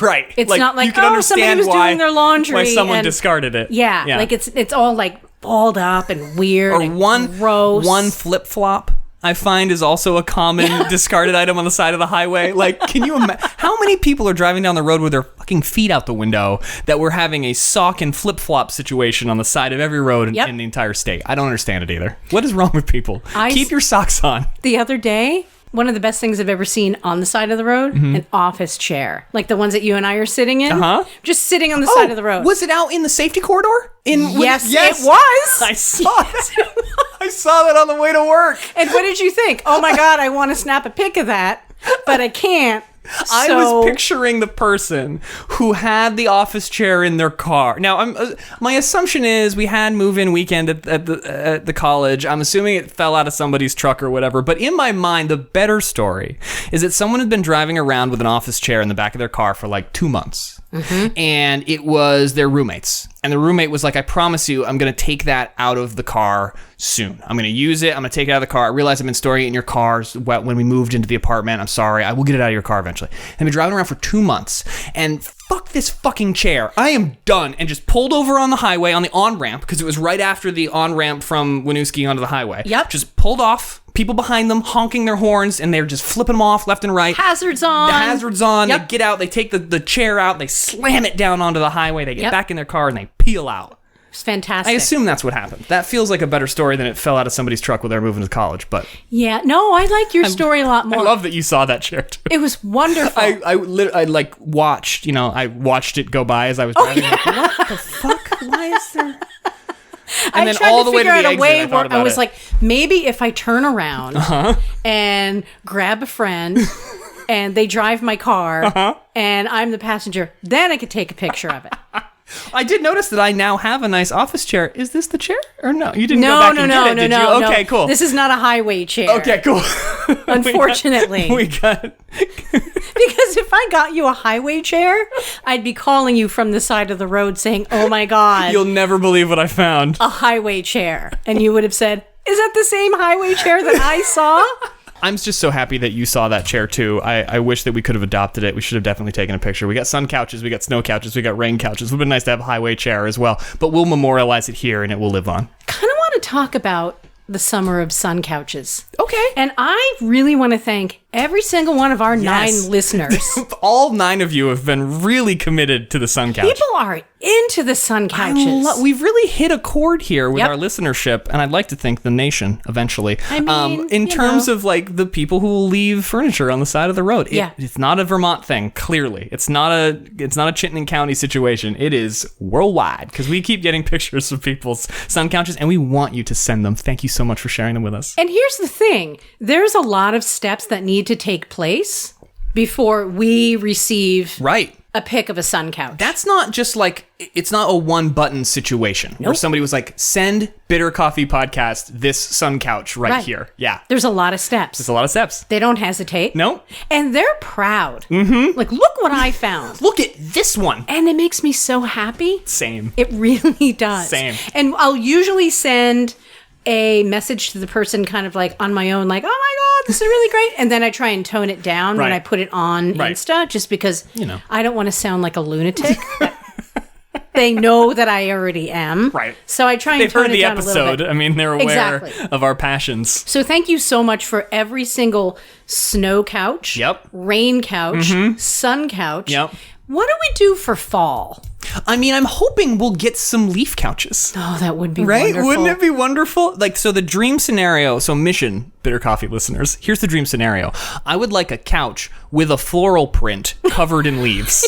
Right. It's not like, you can understand somebody was doing their laundry. Why someone discarded it. Yeah. It's all balled up and weird or and gross. One flip-flop I find is also a common discarded item on the side of the highway. Can you imagine how many people are driving down the road with their fucking feet out the window that we're having a sock and flip-flop situation on the side of every road in the entire state? I don't understand it either. What is wrong with people? Keep your socks on. The other day, one of the best things I've ever seen on the side of the road, an office chair. Like the ones that you and I are sitting in. Just sitting on the side of the road. Was it out in the safety corridor? Yes, it was. I saw that. I saw that on the way to work. And what did you think? Oh my God, I want to snap a pic of that, but I can't. I was picturing the person who had the office chair in their car. Now, my assumption is we had move-in weekend at the college. I'm assuming it fell out of somebody's truck or whatever. But in my mind, the better story is that someone had been driving around with an office chair in the back of their car for 2 months. and it was their roommates. And the roommate was like, I promise you, I'm going to take that out of the car soon. I'm going to use it. I'm going to take it out of the car. I realize I've been storing it in your car when we moved into the apartment. I'm sorry. I will get it out of your car eventually. And I've been driving around for 2 months. And fuck this fucking chair. I am done. And just pulled over on the highway on the on-ramp, because it was right after the on-ramp from Winooski onto the highway. Yep. Just pulled off. People behind them honking their horns, and they're just flipping them off left and right. Hazards on. The hazards on. Yep. They get out. They take the chair out. They slam it down onto the highway. They get back in their car, and they peel out. It's fantastic. I assume that's what happened. That feels like a better story than it fell out of somebody's truck while they were moving to college. But yeah, no, I like your story a lot more. I love that you saw that chair too. It was wonderful. I like watched. I watched it go by as I was driving. Like, what the fuck? Why is there? And then all the way to the exit, I was like, maybe if I turn around and grab a friend and they drive my car and I'm the passenger, then I could take a picture of it. I did notice that I now have a nice office chair. Is this the chair? Or no? You didn't go back and get it, did you? Okay, cool. This is not a highway chair. Okay, cool. Unfortunately. We got... Because if I got you a highway chair, I'd be calling you from the side of the road saying, oh my God. You'll never believe what I found. A highway chair. And you would have said, is that the same highway chair that I saw? I'm just so happy that you saw that chair too. I wish that we could have adopted it. We should have definitely taken a picture. We got sun couches, we got snow couches, we got rain couches. It would have been nice to have a highway chair as well. But we'll memorialize it here and it will live on. Kind of want to talk about the summer of sun couches. Okay. And I really want to thank every single one of our 9 listeners. All 9 of you have been really committed to the sun couch. People are into the sun couches. We've really hit a chord here with our listenership, and I'd like to think the nation eventually. I mean, in terms of like the people who will leave furniture on the side of the road. It's not a Vermont thing. Clearly, it's not a Chittenden County situation. It is worldwide, because we keep getting pictures of people's sun couches, and we want you to send them. Thank you so much for sharing them with us. And here's the thing: there's a lot of steps that need to take place before we receive a pic of a sun couch. That's not just like, it's not a one button situation where somebody was like, send Bitter Coffee Podcast this sun couch right here. Yeah. There's a lot of steps. They don't hesitate. No. And they're proud. Mm-hmm. Like, look what I found. Look at this one. And it makes me so happy. Same. It really does. Same. And I'll usually send a message to the person kind of like on my own, like, oh my God, this is really great. And then I try and tone it down when I put it on Insta, just because I don't want to sound like a lunatic. They know that I already am. Right. So I try and tone it down a little bit. They've heard the episode. I mean, they're aware of our passions. So thank you so much for every single snow couch, rain couch, sun couch. What do we do for fall? I mean, I'm hoping we'll get some leaf couches. Oh, that would be wonderful. Wouldn't it be wonderful? Like, so the dream scenario, mission, Bitter Coffee listeners, here's the dream scenario. I would like a couch with a floral print covered in leaves.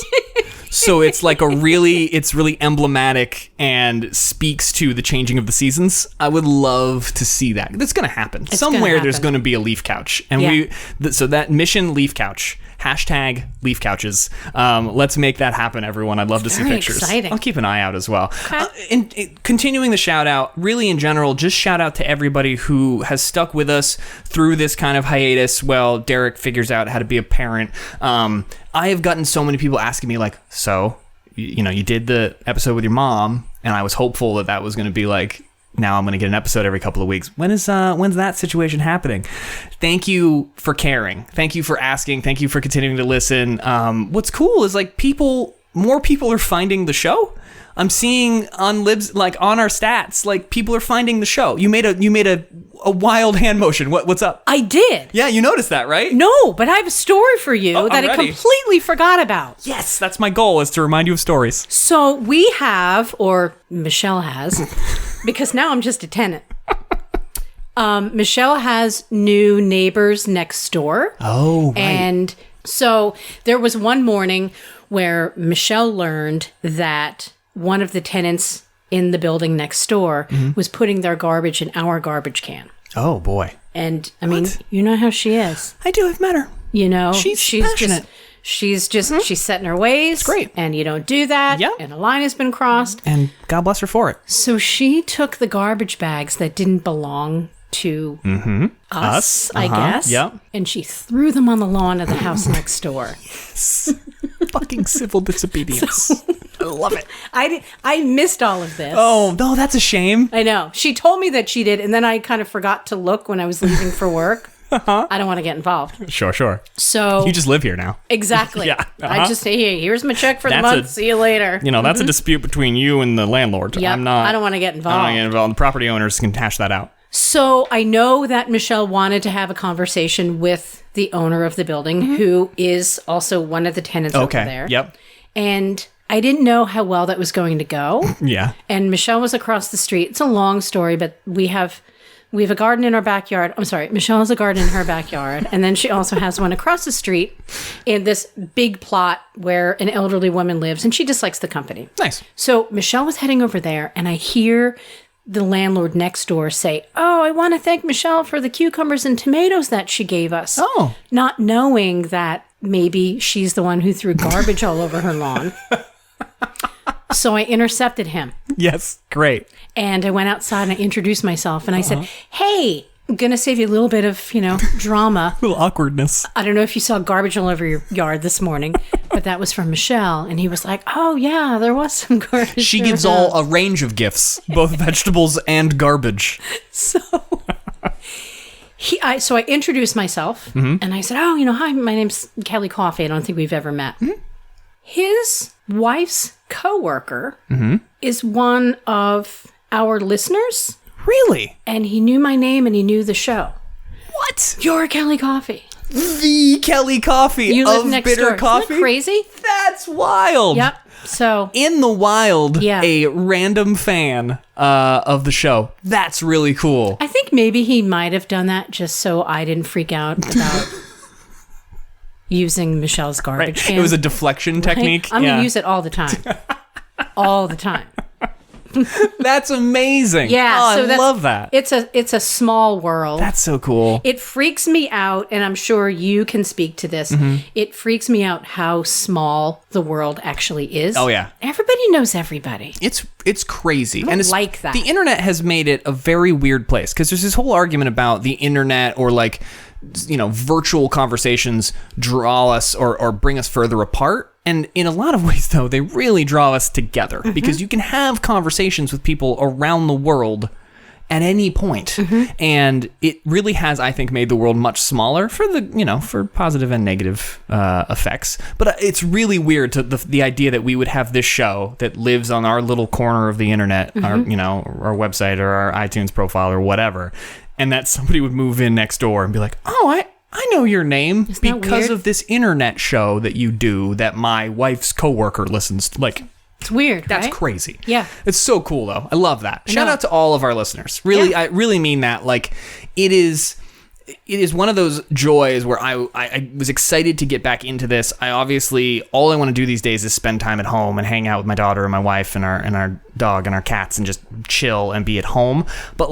So it's like it's really emblematic and speaks to the changing of the seasons. I would love to see that. That's going to happen. Somewhere there's going to be a leaf couch. And so that mission leaf couch, hashtag leaf couches. Let's make that happen, everyone. I'd love to see pictures. Exciting. I'll keep an eye out as well. Okay. Continuing the shout out, really in general, just shout out to everybody who has stuck with us through this kind of hiatus while Darek figures out how to be a parent. I have gotten so many people asking me like, so, you did the episode with your mom, and I was hopeful that was going to be like, now I'm going to get an episode every couple of weeks. When's that situation happening? Thank you for caring. Thank you for asking. Thank you for continuing to listen. What's cool is like more people are finding the show. I'm seeing on our stats, like people are finding the show. You made a wild hand motion. What's up? I did. Yeah, you noticed that, right? No, but I have a story for you that I completely forgot about. Yes, that's my goal, is to remind you of stories. So we have, or Michelle has, because now I'm just a tenant. Michelle has new neighbors next door. Oh, right. And so there was one morning where Michelle learned that one of the tenants in the building next door was putting their garbage in our garbage can. Oh, boy. And, I mean, you know how she is. I do. I've met her. She's passionate. She's set in her ways. It's great. And you don't do that. Yeah. And a line has been crossed. And God bless her for it. So she took the garbage bags that didn't belong to us, I guess. Yep. And she threw them on the lawn of the house next door. Yes. Fucking civil disobedience. I love it. I missed all of this. Oh, no, that's a shame. I know. She told me that she did, and then I kind of forgot to look when I was leaving for work. I don't want to get involved. Sure. So you just live here now. Exactly. Yeah. I just say, hey, here's my check for the month. See you later. That's a dispute between you and the landlord. Yep. I don't want to get involved. I don't want to get involved. The property owners can hash that out. So I know that Michelle wanted to have a conversation with the owner of the building, who is also one of the tenants over there. Yep. And I didn't know how well that was going to go. Yeah. And Michelle was across the street. It's a long story, but we have a garden in our backyard. I'm sorry, Michelle has a garden in her backyard. And then she also has one across the street in this big plot where an elderly woman lives, and she dislikes the company. Nice. So Michelle was heading over there, and I hear the landlord next door say, "Oh, I want to thank Michelle for the cucumbers and tomatoes that she gave us." Oh. Not knowing that maybe she's the one who threw garbage all over her lawn. So I intercepted him. Yes, great. And I went outside and I introduced myself and I said, "Hey, I'm going to save you a little bit of, drama. A little awkwardness. I don't know if you saw garbage all over your yard this morning, but that was from Michelle." And he was like, "Oh, yeah, there was some garbage." She gives all a range of gifts, both vegetables and garbage. So I introduced myself and I said, "Oh, hi, my name's Kelly Coffey. I don't think we've ever met." Mm-hmm. His wife's coworker is one of our listeners. Really? And he knew my name and he knew the show. What? You're Kelly Coffey. The Kelly Coffey You of live next Bitter door. Coffee? Isn't that crazy? That's wild. Yep. So in the wild, Yeah. a random fan of the show. That's really cool. I think maybe he might have done that just so I didn't freak out about using Michelle's garbage can. It was a deflection technique. I'm going to use it all the time. All the time. That's amazing. Yeah, oh, so I love that. It's a small world. That's so cool. It freaks me out, and I'm sure you can speak to this. It freaks me out how small the world actually is. Oh, yeah. Everybody knows everybody. It's crazy. I don't and it's like that. The internet has made it a very weird place because there's this whole argument about the internet or virtual conversations draw us or bring us further apart. And in a lot of ways, though, they really draw us together because you can have conversations with people around the world at any point. And it really has, I think, made the world much smaller for for positive and negative effects. But it's really weird to the idea that we would have this show that lives on our little corner of the internet, our website or our iTunes profile or whatever, and that somebody would move in next door and be like, "Oh, I know your name because of this internet show that you do that my wife's coworker listens to." It's weird, That's right? crazy. Yeah. It's so cool, though. I love that. Shout out to all of our listeners. Really, Yeah. I really mean that. It is one of those joys where I was excited to get back into this. All I want to do these days is spend time at home and hang out with my daughter and my wife and our dog and our cats and just chill and be at home. But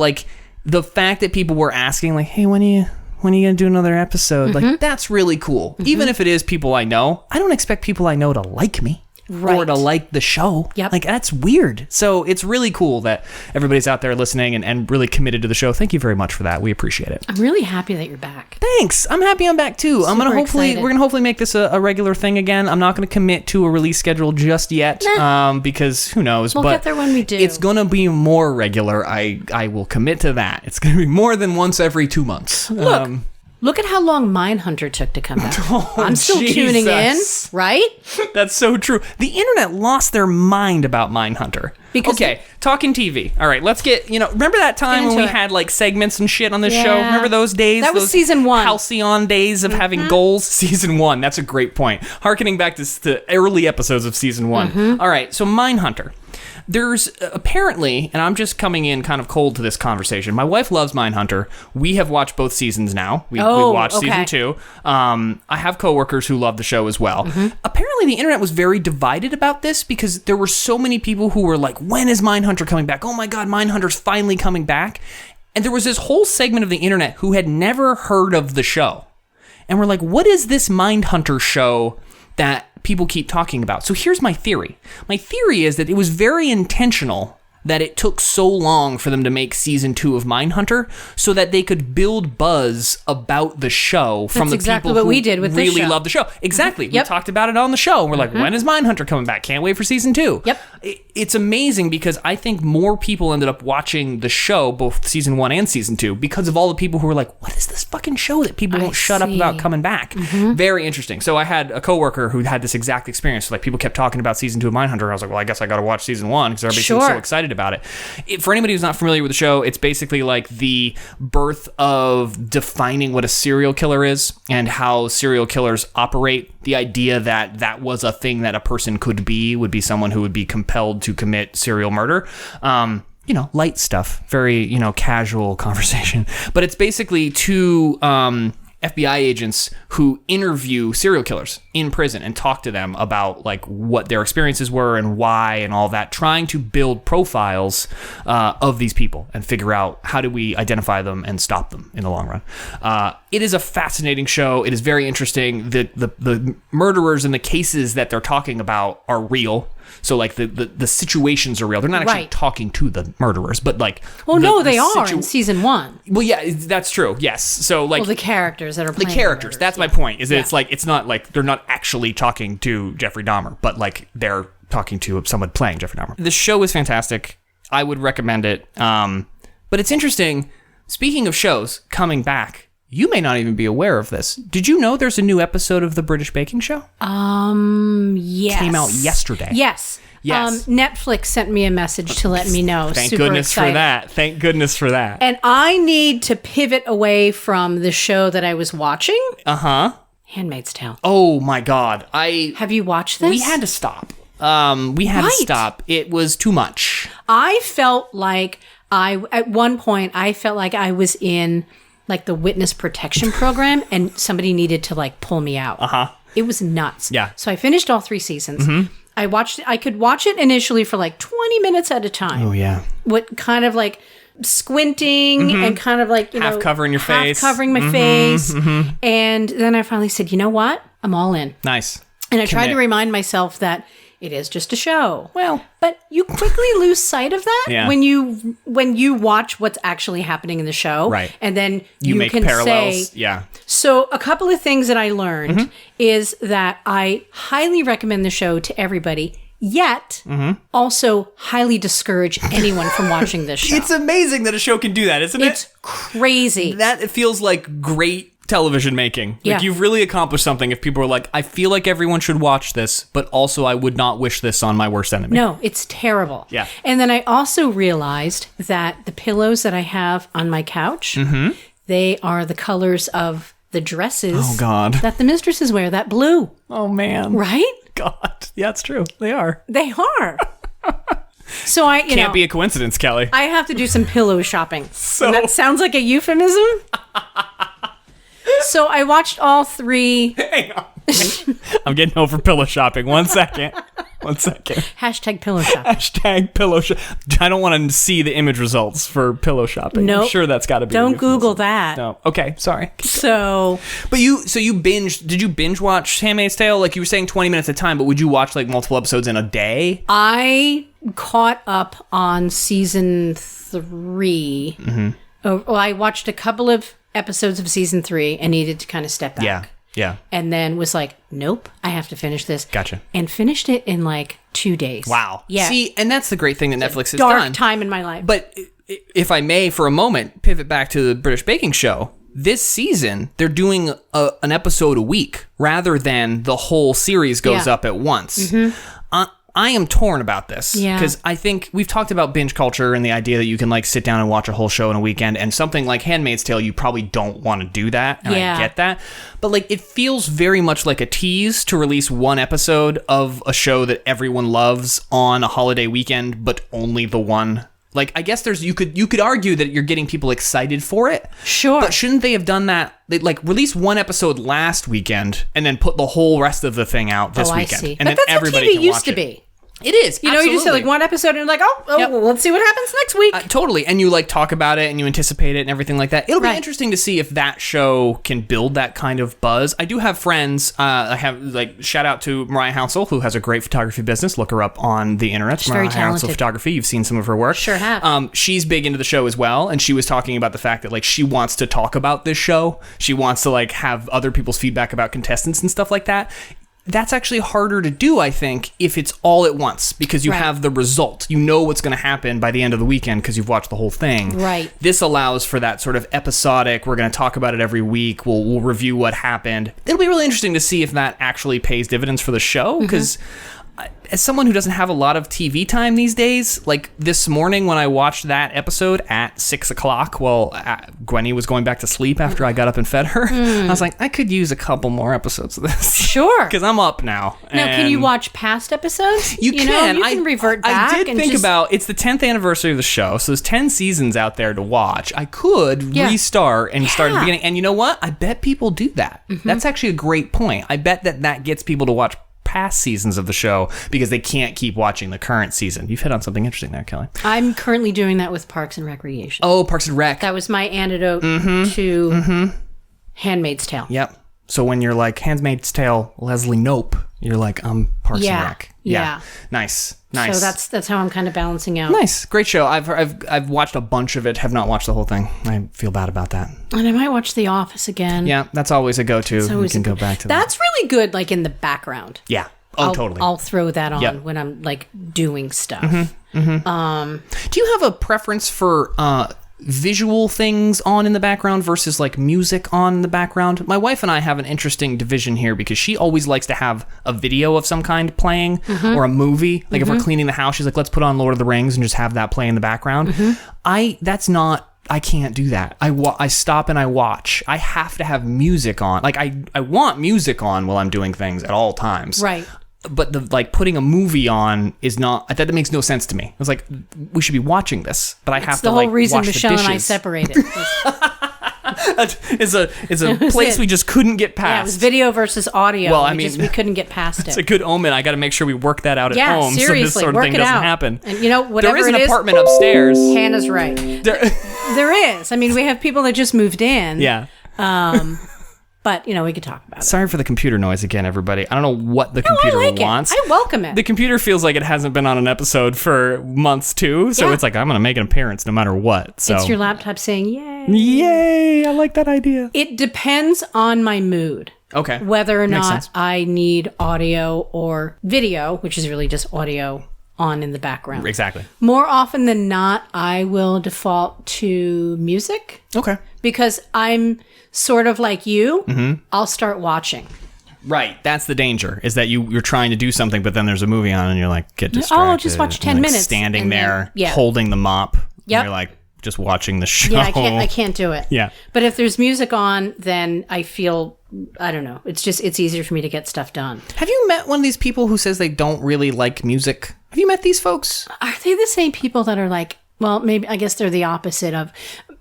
the fact that people were asking "Hey, when are you going to do another episode?" That's really cool. Even if it is people I know, I don't expect people I know to like me or to like the show. Yep. That's weird. So it's really cool that everybody's out there listening and really committed to the show. Thank you very much for that. We appreciate it. I'm really happy that you're back. Thanks. I'm happy I'm back too. Super We're excited. gonna hopefully make this a regular thing again. I'm not gonna commit to a release schedule just yet, because who knows. We'll get there when we do. It's gonna be more regular. I will commit to that. It's gonna be more than once every 2 months. Look at how long Mindhunter took to come out. I'm still tuning in, Jesus. right? That's so true. The internet lost their mind about Mindhunter. Because talking TV. All right, let's get, remember that time when we had segments and shit on this show? Remember those days? That was those season 1. Halcyon days of having goals? Season 1. That's a great point. Harkening back to early episodes of season 1. All right, so Mindhunter. There's apparently, and I'm just coming in kind of cold to this conversation. My wife loves Mindhunter. We have watched both seasons now. We watched season 2. I have coworkers who love the show as well. Apparently, the internet was very divided about this because there were so many people who were like, "When is Mindhunter coming back? Oh my God, Mindhunter's finally coming back." And there was this whole segment of the internet who had never heard of the show. And we're like, what is this Mindhunter show that people keep talking about? So here's my theory. My theory is that it was very intentional that it took so long for them to make season 2 of Mindhunter so that they could build buzz about the show from the exactly people what who we did with this really show. love the show. Exactly. Yep. We talked about it on the show. We're like, when is Mindhunter coming back? Can't wait for season 2. Yep. It's amazing because I think more people ended up watching the show, both season 1 and season 2, because of all the people who were like, what is this fucking show that people won't shut up about coming back? Very interesting. So I had a coworker who had this exact experience. Like, people kept talking about season 2 of Mindhunter. I was like, well, I guess I got to watch season 1 because everybody seems so excited about it. For anybody who's not familiar with the show, it's basically like the birth of defining what a serial killer is and how serial killers operate. The idea that that was a thing that a person could be would be someone who would be compelled to commit serial murder. Light stuff, very, casual conversation. But it's basically two FBI agents who interview serial killers in prison and talk to them about like what their experiences were and why and all that, trying to build profiles of these people and figure out how do we identify them and stop them in the long run. It is a fascinating show. It is very interesting. The murderers and the cases that they're talking about are real. So like the situations are real. They're not actually talking to the murderers, but like... Well, they are in season 1. Well, yeah, that's true. Yes. So like... Well, the characters that are playing the characters. That's my point. Is that it's not like they're not actually talking to Jeffrey Dahmer, but like they're talking to someone playing Jeffrey Dahmer. The show is fantastic. I would recommend it. But it's interesting. Speaking of shows coming back, you may not even be aware of this. Did you know there's a new episode of The British Baking Show? Yes. Came out yesterday. Yes. Netflix sent me a message to let me know. Thank Super goodness excited. for that. Thank goodness for that. And I need to pivot away from the show that I was watching. Handmaid's Town. Oh my God. Have you watched this? We had to stop. To stop. It was too much. I felt like at one point, I felt like I was in like the witness protection program and somebody needed to like pull me out. It was nuts. Yeah. So I finished all 3 seasons. I watched it. I could watch it initially for like 20 minutes at a time. Oh yeah. What kind of like squinting and kind of like, half covering your face. Half covering my face. And then I finally said, you know what? I'm all in. Nice. And I tried to remind myself that it is just a show. Well, but you quickly lose sight of that when you watch what's actually happening in the show. Right. And then you make can parallels. say, So a couple of things that I learned is that I highly recommend the show to everybody, yet also highly discourage anyone from watching this show. It's amazing that a show can do that, isn't it? It's crazy. It feels like great television making. Like you've really accomplished something if people are like, I feel like everyone should watch this, but also I would not wish this on my worst enemy. No, it's terrible. Yeah. And then I also realized that the pillows that I have on my couch, they are the colors of the dresses that the mistresses wear, that blue. Oh man. Right? God. Yeah, it's true. They are. They are. So I can't be a coincidence, Kelly. I have to do some pillow shopping. So and that sounds like a euphemism. So I watched all 3. Hang on. I'm getting over pillow shopping. 1 second. 1 second. Hashtag pillow shopping. Hashtag pillow shopping. I don't want to see the image results for pillow shopping. Nope. I'm sure that's got to be. Don't Google that. No. Okay. Sorry. So. But you binged. Did you binge watch Handmaid's Tale? Like you were saying 20 minutes at a time, but would you watch like multiple episodes in a day? I caught up on season 3. Well, I watched a couple of episodes of season 3 and needed to kind of step back. Yeah. And then was like, nope, I have to finish this. Gotcha. And finished it in like 2 days. Wow. Yeah. See, and that's the great thing that Netflix has done. Dark time in my life. But if I may, for a moment, pivot back to the British Baking Show. This season, they're doing an episode a week rather than the whole series goes up at once. I am torn about this because I think we've talked about binge culture and the idea that you can like sit down and watch a whole show in a weekend, and something like Handmaid's Tale, you probably don't want to do that. And I get that. But like, it feels very much like a tease to release one episode of a show that everyone loves on a holiday weekend, but only the one. Like, I guess you could argue that you're getting people excited for it. Sure. But shouldn't they have done that? They like release one episode last weekend and then put the whole rest of the thing out this weekend. I see. And but then that's everybody how TV can used watch to it. be. It is. You just say like one episode and you're like, well, let's see what happens next week. Totally. And you like talk about it and you anticipate it and everything like that. It'll be interesting to see if that show can build that kind of buzz. I do have friends. I have like shout out to Mariah Hounsel, who has a great photography business. Look her up on the internet. She's very talented. Hounsel Photography. You've seen some of her work. Sure have. She's big into the show as well. And she was talking about the fact that like she wants to talk about this show. She wants to like have other people's feedback about contestants and stuff like that. That's actually harder to do, I think, if it's all at once, because you have the result. You know what's going to happen by the end of the weekend because you've watched the whole thing. Right. This allows for that sort of episodic, we're going to talk about it every week, we'll review what happened. It'll be really interesting to see if that actually pays dividends for the show, because as someone who doesn't have a lot of TV time these days, like this morning when I watched that episode at 6 o'clock while Gwenny was going back to sleep after I got up and fed her, I was like, I could use a couple more episodes of this. Sure. Because I'm up now. Now, can you watch past episodes? You can. You can revert back. I did think about, it's the 10th anniversary of the show, so there's 10 seasons out there to watch. I could restart and start at the beginning. And you know what? I bet people do that. That's actually a great point. I bet that gets people to watch past seasons of the show because they can't keep watching the current season. You've hit on something interesting there, Kelly. I'm currently doing that with Parks and Recreation. Oh, Parks and Rec. That was my antidote to Handmaid's Tale. Yep. So when you're like Handmaid's Tale, Leslie Knope, you're like, I'm Parks and Rec. Yeah. Nice. So that's how I'm kind of balancing out. Nice. Great show. I've watched a bunch of it, have not watched the whole thing. I feel bad about that. And I might watch The Office again. Yeah, that's always a go-to. You can go back to that. That's really good, like in the background. Yeah. Oh, totally. I'll throw that on when I'm like doing stuff. Do you have a preference for visual things on in the background versus like music on in the background? My wife and I have an interesting division here because she always likes to have a video of some kind playing or a movie. Like if we're cleaning the house, she's like, let's put on Lord of the Rings and just have that play in the background. I can't do that. I stop and I watch. I have to have music on. Like I want music on while I'm doing things at all times. Right. But the like putting a movie on is not, that makes no sense to me. I was like, we should be watching this, but I have to like watch the dishes. It's the whole reason Michelle and I separated. It's a place we just couldn't get past. Yeah, it was video versus audio. Well, we couldn't get past it. It's a good omen. I got to make sure we work that out at home so this sort of thing doesn't happen. And whatever there is an apartment upstairs. Hannah's right. There is. I mean, we have people that just moved in. Yeah. But, we could talk about it. Sorry for the computer noise again, everybody. I don't know what the computer wants. I welcome it. The computer feels like it hasn't been on an episode for months, too. So it's like, I'm going to make an appearance no matter what. So it's your laptop saying, yay. Yay. I like that idea. It depends on my mood. Okay. Whether or not I need audio or video, which is really just audio on in the background. Exactly. More often than not, I will default to music. Okay. Because I'm sort of like you. I'll start watching. Right. That's the danger, is that you're trying to do something, but then there's a movie on and you're like, get distracted. Oh, I'll just watch 10 minutes. Standing there, holding the mop. Yep. And you're like, just watching the show. Yeah, I can't do it. Yeah. But if there's music on, then I feel, I don't know. It's easier for me to get stuff done. Have you met one of these people who says they don't really like music? Have you met these folks? Are they the same people that are like, well, maybe, I guess they're the opposite of,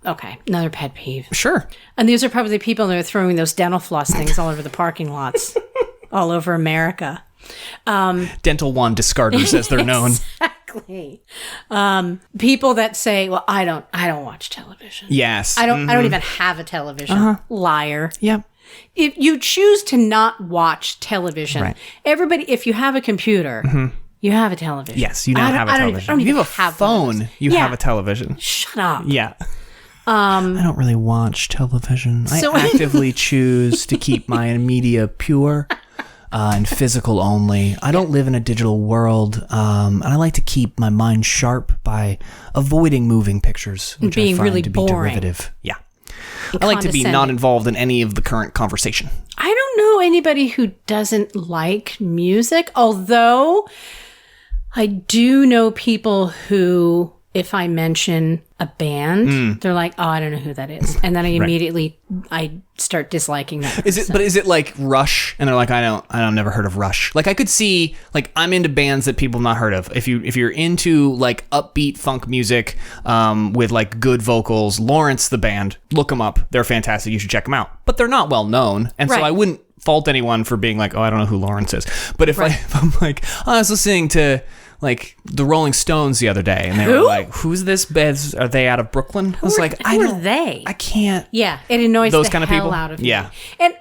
okay, another pet peeve. Sure. And these are probably the people that are throwing those dental floss things all over the parking lots, all over America. Denta-Wand discarders, as they're known. Exactly. People that say, well, I don't watch television. Yes. I don't even have a television. Liar. Yep. If you choose to not watch television, everybody, if you have a computer, you have a television. Yes, you now have a television. If you have a phone, you have a television. Shut up. Yeah. I don't really watch television. I actively choose to keep my media pure and physical only. I don't live in a digital world, and I like to keep my mind sharp by avoiding moving pictures, which being I find really to be boring. derivative. Yeah. I like to be not involved in any of the current conversation. I don't know anybody who doesn't like music, although I do know people who, if I mention a band, they're like, oh, I don't know who that is. And then I immediately, I start disliking that. But is it like Rush? And they're like, I never heard of Rush. Like I could see, like I'm into bands that people have not heard of. If you're into like upbeat funk music, with like good vocals, Lawrence, the band, look them up. They're fantastic. You should check them out. But they're not well known. And so I wouldn't fault anyone for being like, oh, I don't know who Lawrence is. But if I'm like, I was listening to like the Rolling Stones the other day, and they were like, "Who's this? Are they out of Brooklyn?" I was like, "Who are they?" I can't. Yeah, it annoys those the kind of hell people out of me. Yeah, and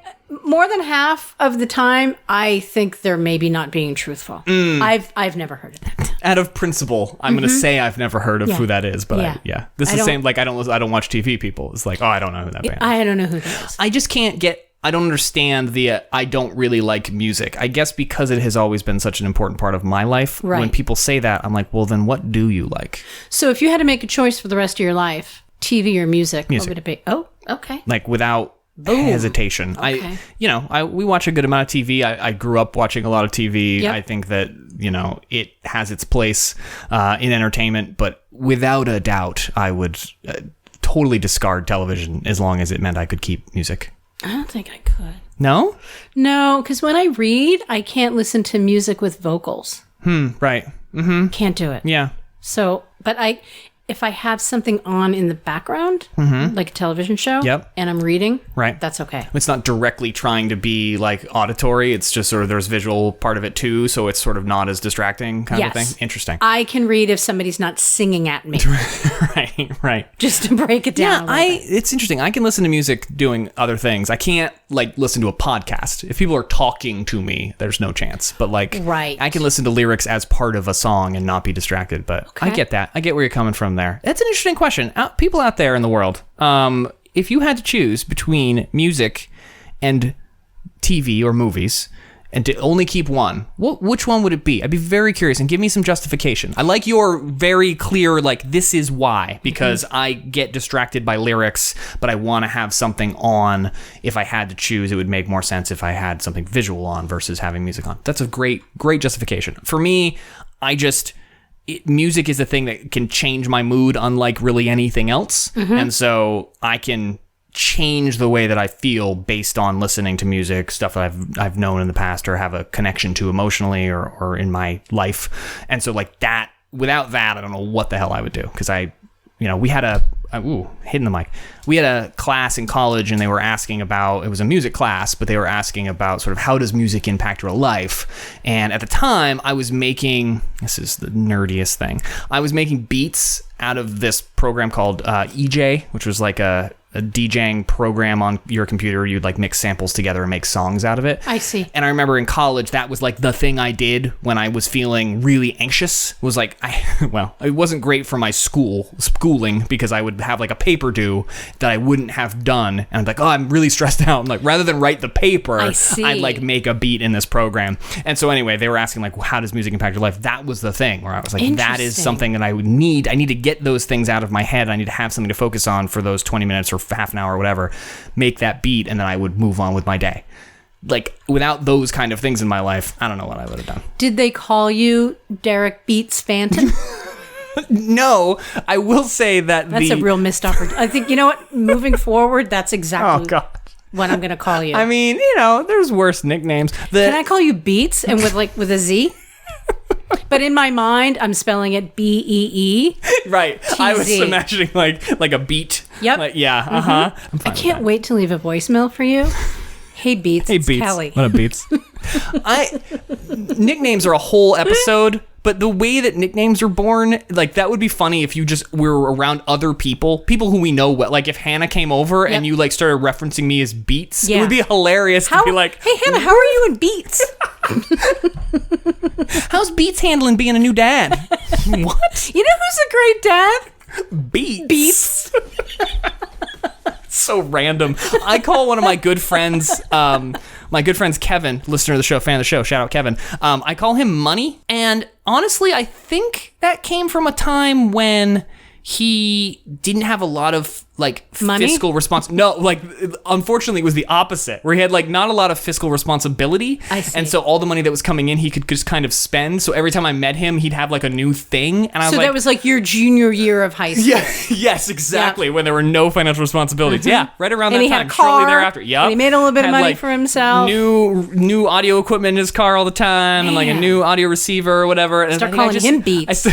more than half of the time, I think they're maybe not being truthful. I've never heard of that. Out of principle, I'm going to say I've never heard of who that is, but this is the same. Like I don't watch TV. People, it's like, oh, I don't know who that band is. I don't know who that is. I just can't get. I don't understand the I don't really like music. I guess because it has always been such an important part of my life. Right. When people say that, I'm like, well, then what do you like? So if you had to make a choice for the rest of your life, TV or music. What would it be? Oh, okay. Like without hesitation. Okay. We watch a good amount of TV. I grew up watching a lot of TV. Yep. I think that, it has its place in entertainment, but without a doubt, I would totally discard television as long as it meant I could keep music. I don't think I could. No? No, because when I read, I can't listen to music with vocals. Right. Mm-hmm. Can't do it. Yeah. So, but if I have something on in the background, like a television show, and I'm reading, that's okay. It's not directly trying to be like auditory. It's just sort of there's visual part of it too, so it's sort of not as distracting kind of thing. Interesting. I can read if somebody's not singing at me. Right. Just to break it down. It's interesting. I can listen to music doing other things. I can't like listen to a podcast. If people are talking to me, there's no chance. But like, I can listen to lyrics as part of a song and not be distracted. But I get that. I get where you're coming from there. That's an interesting question. People out there in the world, if you had to choose between music and TV or movies and to only keep one, which one would it be? I'd be very curious, and give me some justification. I like your very clear, like, this is why, because I get distracted by lyrics, but I want to have something on. If I had to choose, it would make more sense if I had something visual on versus having music on. That's a great justification. For me, music is a thing that can change my mood unlike really anything else. And so I can change the way that I feel based on listening to music, stuff that I've known in the past or have a connection to emotionally or in my life. And so like that, without that, I don't know what the hell I would do. Because we had hitting the mic. We had a class in college, and they were asking about, it was a music class, but they were asking about sort of how does music impact your life? And at the time, I was making, this is the nerdiest thing, I was making beats out of this program called EJ, which was like a DJing program on your computer. You'd like mix samples together and make songs out of it. I see. And I remember in college, that was like the thing I did when I was feeling really anxious. It was like, it wasn't great for my schooling because I would have like a paper due that I wouldn't have done. And I'm like, oh, I'm really stressed out. I'm like, rather than write the paper, I'd like make a beat in this program. And so anyway, they were asking like, well, how does music impact your life? That was the thing where I was like, that is something that I would need. I need to get those things out of my head. I need to have something to focus on for those 20 minutes or half an hour or whatever, make that beat, and then I would move on with my day. Like, without those kind of things in my life, I don't know what I would have done. Did they call you Darek Beats Phantom? No, I will say that's a real missed opportunity. I think, you know what, moving forward, that's exactly what I'm going to call you. I mean, there's worse nicknames. Can I call you Beats and with a Z? But in my mind, I'm spelling it BEE. Right. T-Z. I was imagining like a beat. Yep. Like, yeah. I can't wait to leave a voicemail for you. Hey Beats. Hey it's Beats. Kelly. What up, Beats? Nicknames are a whole episode. But the way that nicknames are born, like, that would be funny if you just were around other people who we know well. Like, if Hannah came over and you, like, started referencing me as Beats, it would be hilarious to be like, hey, Hannah, how are you in Beats? How's Beats handling being a new dad? What? You know who's a great dad? Beats. So random. I call one of my good friends, Kevin, listener of the show, fan of the show, shout out Kevin. I call him Money, and honestly, I think that came from a time when he didn't have a lot of like money? Fiscal response. No, like unfortunately it was the opposite, where he had like not a lot of fiscal responsibility. I see. And so all the money that was coming in he could just kind of spend. So every time I met him, he'd have like a new thing. And I was so like, that was like your junior year of high school. Yeah, yes, exactly. When there were no financial responsibilities. Yeah, right around and that he time. had a car, shortly thereafter. Yep. And he made a little bit of money like, for himself. New audio equipment in his car all the time, and like a new audio receiver or whatever. And start calling him Beats.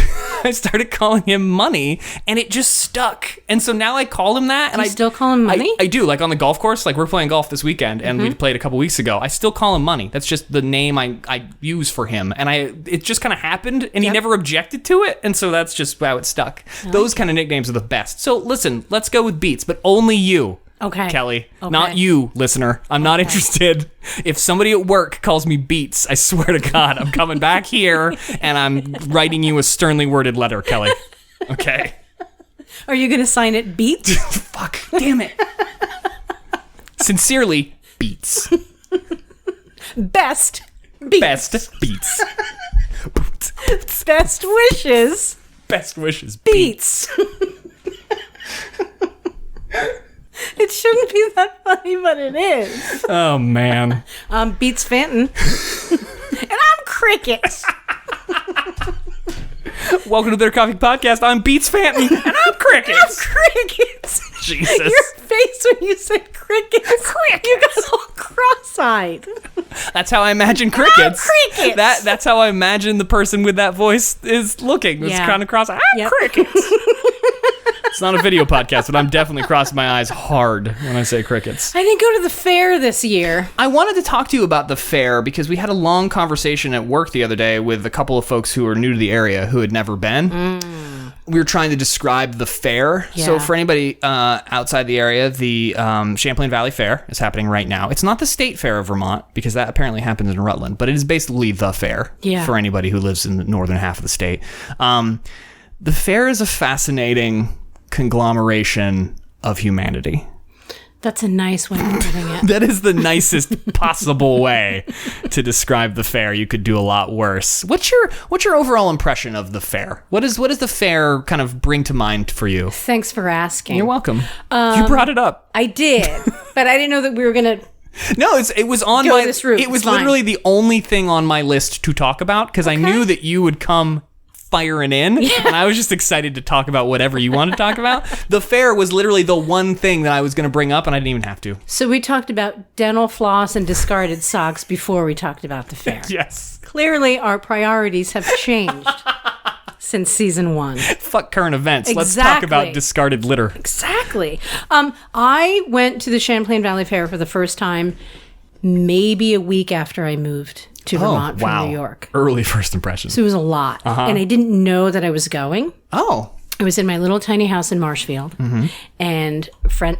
I started calling him Money, and it just stuck. And so now I call him that. And I still call him Money? I do. Like on the golf course, like we're playing golf this weekend, and we played a couple weeks ago. I still call him Money. That's just the name I use for him. And it just kind of happened, and he never objected to it. And so that's just how it stuck. Those kind of nicknames are the best. So listen, let's go with Beats, but only you. Okay. Kelly. Okay. Not you, listener. I'm not interested. If somebody at work calls me Beats, I swear to God, I'm coming back here and I'm writing you a sternly worded letter, Kelly. Okay? Are you going to sign it Beats? Fuck. Damn it. Sincerely, Beats. Best Beats. Best Beats. Best wishes. Best wishes. Beats. It shouldn't be that funny, but it is. Oh, man. I'm Beats Fenton. And I'm Crickets. Welcome to their Coffee Podcast. I'm Beats Fanton. And I'm Crickets. I'm Crickets. Jesus. Your face when you said Crickets. You got all cross-eyed. That's how I imagine Crickets. I'm Crickets. That's how I imagine the person with that voice is looking. It's kind of cross-eyed. I'm Crickets. It's not a video podcast, but I'm definitely crossing my eyes hard when I say crickets. I didn't go to the fair this year. I wanted to talk to you about the fair because we had a long conversation at work the other day with a couple of folks who are new to the area who had never been. We were trying to describe the fair. Yeah. So for anybody outside the area, the Champlain Valley Fair is happening right now. It's not the State Fair of Vermont because that apparently happens in Rutland, but it is basically the fair for anybody who lives in the northern half of the state. The fair is a fascinating conglomeration of humanity. That's a nice way of putting it. That is the nicest possible way to describe the fair. You could do a lot worse. What's your overall impression of the fair? What does the fair kind of bring to mind for you? Thanks for asking. You're welcome. You brought it up. I did, but I didn't know that we were gonna. No, it was on my. This route. It was literally the only thing on my list to talk about because I knew that you would come firing in, and I was just excited to talk about whatever you want to talk about. The fair was literally the one thing that I was going to bring up, and I didn't even have to. So we talked about dental floss and discarded socks before we talked about the fair. Yes. Clearly, our priorities have changed since season 1. Fuck current events. Exactly. Let's talk about discarded litter. Exactly. I went to the Champlain Valley Fair for the first time maybe a week after I moved to Vermont from New York. Early first impressions. So it was a lot. And I didn't know that I was going. Oh. I was in my little tiny house in Marshfield, and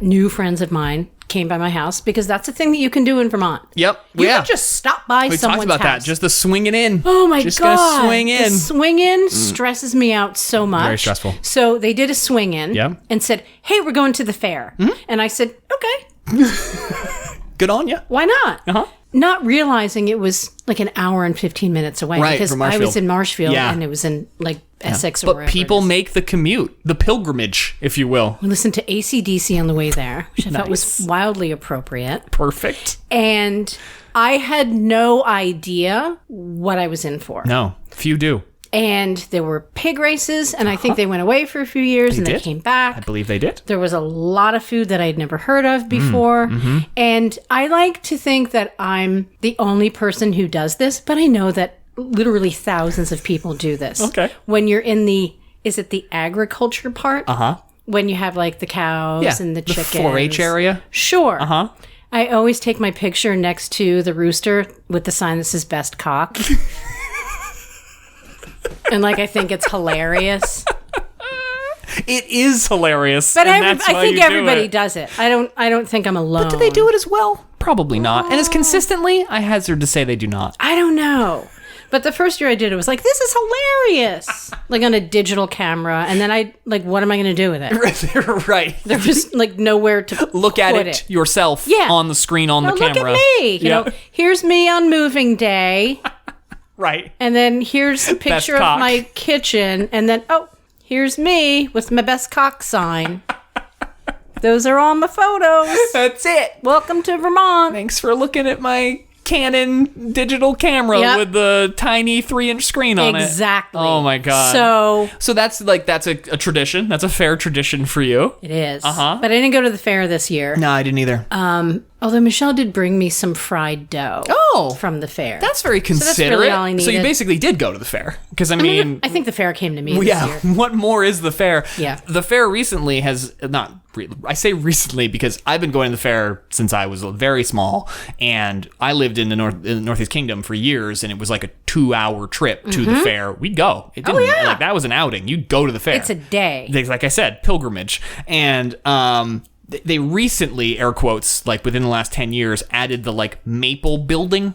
new friends of mine came by my house because that's a thing that you can do in Vermont. Yep. You can just stop by someone's house. We talked about that. Just the swinging in. Oh my God. Just gonna swing in. The swing in stresses me out so much. Very stressful. So they did a swing in and said, hey, we're going to the fair. And I said, okay. Good on you. Why not? Not realizing it was like an hour and 15 minutes away. Right, because from Marshfield. I was in Marshfield and it was in like Essex or wherever. But people make the commute, the pilgrimage, if you will. We listened to AC/DC on the way there, which I thought was wildly appropriate. Perfect. And I had no idea what I was in for. No, few do. And there were pig races, and I think they went away for a few years, they came back. I believe they did. There was a lot of food that I'd never heard of before. And I like to think that I'm the only person who does this, but I know that literally thousands of people do this. Okay. When you're in is it the agriculture part? When you have like the cows and the chickens. The 4-H area? Sure. I always take my picture next to the rooster with the sign that says best cock. And like I think it's hilarious. It is hilarious. But I think everybody does it. I don't think I'm alone. But do they do it as well? Probably not. And as consistently, I hazard to say they do not. I don't know. But the first year I did it, was like, this is hilarious. Like on a digital camera. And then what am I going to do with it? Right. There was like nowhere to look at it yourself on the screen on the camera. Look at me. You know, here's me on moving day. Right. And then here's a picture of my kitchen. And then, here's me with my best cock sign. Those are all my photos. That's it. Welcome to Vermont. Thanks for looking at my Canon digital camera with the tiny 3-inch screen on it. Exactly. Oh my God. So that's a tradition. That's a fair tradition for you. It is. But I didn't go to the fair this year. No, I didn't either. Although Michelle did bring me some fried dough from the fair. That's very considerate. So that's really all I needed. So you basically did go to the fair. Because, I mean... I think the fair came to me this year. What more is the fair? Yeah. The fair recently has... I say recently because I've been going to the fair since I was very small. And I lived in the Northeast Kingdom for years. And it was like a 2-hour trip to the fair. We'd go. It didn't, like, that was an outing. You'd go to the fair. It's a day. Like I said, pilgrimage. And... they recently, air quotes, like within the last 10 years, added the like maple building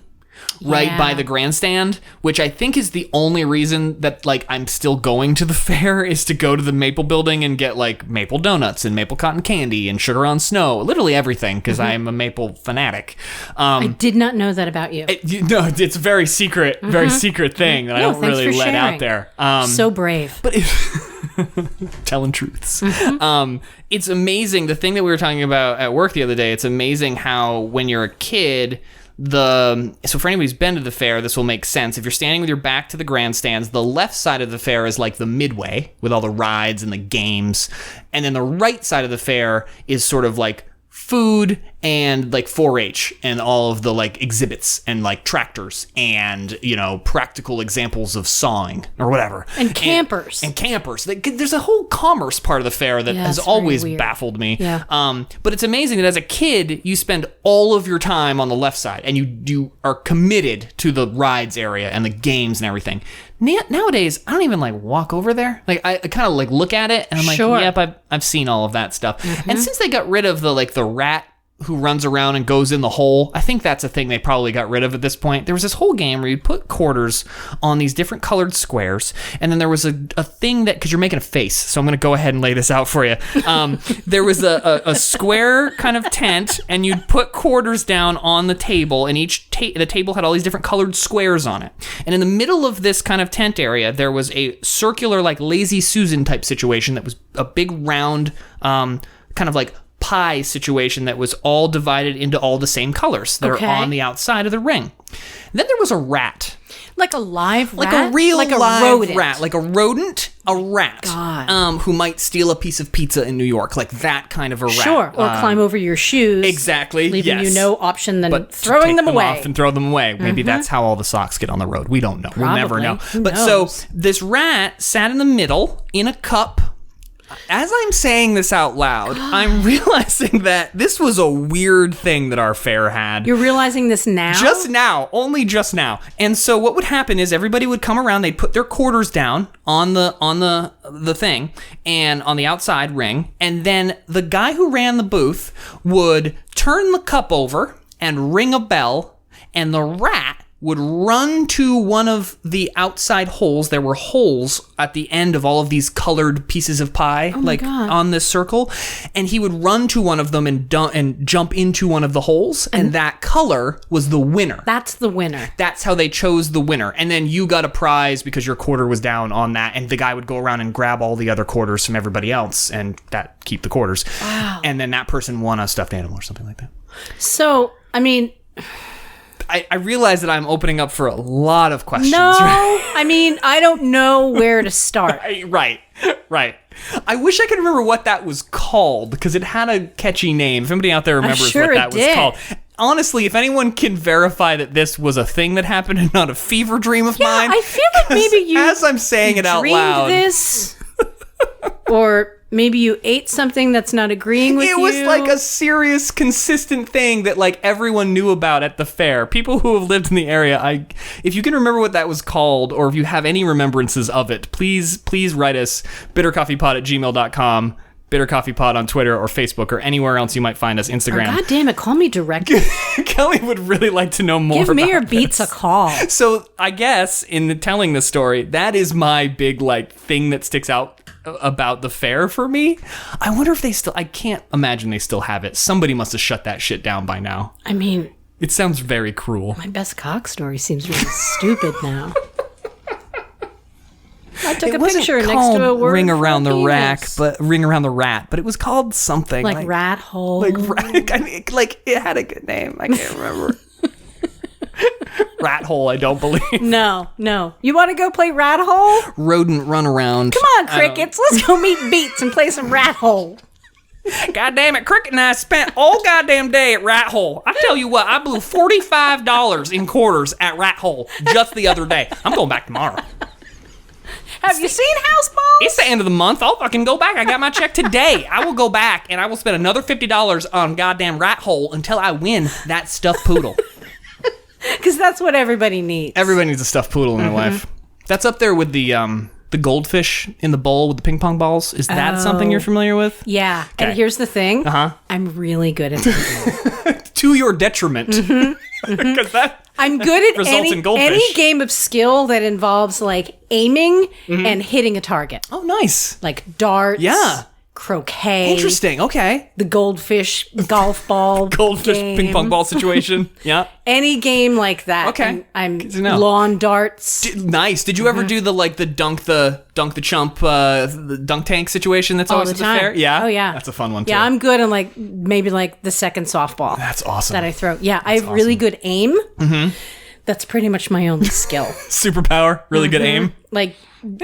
right by the grandstand, which I think is the only reason that like I'm still going to the fair is to go to the maple building and get like maple donuts and maple cotton candy and sugar on snow, literally everything, because I am a maple fanatic. I did not know that about you. It's a very secret thing that I don't really let sharing. Out there. So brave. But telling truths. It's amazing. The thing that we were talking about at work the other day, it's amazing how when you're a kid, so for anybody who's been to the fair, this will make sense. If you're standing with your back to the grandstands, the left side of the fair is like the midway with all the rides and the games. And then the right side of the fair is sort of like food and like 4-H and all of the like exhibits and like tractors and, you know, practical examples of sawing or whatever. And campers. And campers. There's a whole commerce part of the fair that has always baffled me. Yeah. But it's amazing that as a kid, you spend all of your time on the left side and you are committed to the rides area and the games and everything. Nowadays, I don't even like walk over there. Like I kind of like look at it and I'm like, yep, I've seen all of that stuff. And since they got rid of the rat who runs around and goes in the hole, I think that's a thing they probably got rid of at this point. There was this whole game where you'd put quarters on these different colored squares, and then there was a thing that, because you're making a face, so I'm going to go ahead and lay this out for you. There was a square kind of tent, and you'd put quarters down on the table, and the table had all these different colored squares on it. And in the middle of this kind of tent area, there was a circular, like Lazy Susan type situation that was a big round, kind of like pie situation that was all divided into all the same colors that are on the outside of the ring. Then there was a rat. Like a live rat? Like a real like live rodent. rat. Like a rodent, a rat. God. Who might steal a piece of pizza in New York. Like that kind of a rat. Sure, or climb over your shoes. Exactly, leaving you no option than but throwing them away. Off and throw them away. Maybe that's how all the socks get on the road. We don't know. Probably. We'll never know. Who but knows? So this rat sat in the middle in a cup. As I'm saying this out loud, I'm realizing that this was a weird thing that our fair had. You're realizing this now? Just now. Only just now. And so what would happen is everybody would come around, they'd put their quarters down on the thing and on the outside ring, and then the guy who ran the booth would turn the cup over and ring a bell, and the rat would run to one of the outside holes. There were holes at the end of all of these colored pieces of pie, on this circle. And he would run to one of them and jump into one of the holes. And that color was the winner. That's the winner. That's how they chose the winner. And then you got a prize because your quarter was down on that. And the guy would go around and grab all the other quarters from everybody else and keep the quarters. Wow. And then that person won a stuffed animal or something like that. So, I mean... I realize that I'm opening up for a lot of questions. No, I mean, I don't know where to start. Right. I wish I could remember what that was called, because it had a catchy name. If anybody out there remembers what that was called. Honestly, if anyone can verify that this was a thing that happened and not a fever dream of mine. I feel like maybe you as I'm saying it out loud. This, or maybe you ate something that's not agreeing with you. It was like a serious, consistent thing that like everyone knew about at the fair. People who have lived in the area, if you can remember what that was called, or if you have any remembrances of it, please write us, bittercoffeepod@gmail.com, bittercoffeepod on Twitter or Facebook or anywhere else you might find us, Instagram. God damn it, call me directly. Kelly would really like to know more about Give me or beats a call. So I guess in telling this story, that is my big like thing that sticks out about the fair for me. I wonder if I can't imagine they still have it. Somebody must have shut that shit down by now. I mean, it sounds very cruel. My best cock story seems really stupid now. I took a picture next to a word ring around the penis. rack, but ring around the rat, but it was called something like rat hole. Like it had a good name. I can't remember. Rat hole, I don't believe. No. You want to go play rat hole? Rodent run around. Come on, crickets. Let's go meet Beats and play some rat hole. God damn it, Cricket and I spent all goddamn day at Rat Hole. I tell you what, I blew $45 in quarters at Rat Hole just the other day. I'm going back tomorrow. Have you seen House Balls? It's the end of the month. I'll fucking go back. I got my check today. I will go back and I will spend another $50 on goddamn Rat Hole until I win that stuffed poodle. Because that's what everybody needs. Everybody needs a stuffed poodle in their life. That's up there with the goldfish in the bowl with the ping pong balls. Is that something you're familiar with? Yeah. Okay. And here's the thing. Uh-huh. I'm really good at it. To your detriment. Because that I'm good at results in goldfish. any game of skill that involves like aiming and hitting a target. Oh, nice. Like darts. Yeah. Croquet. Interesting. Okay. The goldfish golf ball. Goldfish game. ping pong ball situation. Yeah. Any game like that. Okay. I'm Good to know. lawn darts. Nice. Did you ever do the dunk the chump the dunk tank situation that's All always the at the time. fair? Yeah. Oh yeah. That's a fun one too. Yeah, I'm good on like maybe like the second softball. That's awesome. That I throw. Yeah, I have really good aim. That's pretty much my only skill. Superpower, really good aim. Like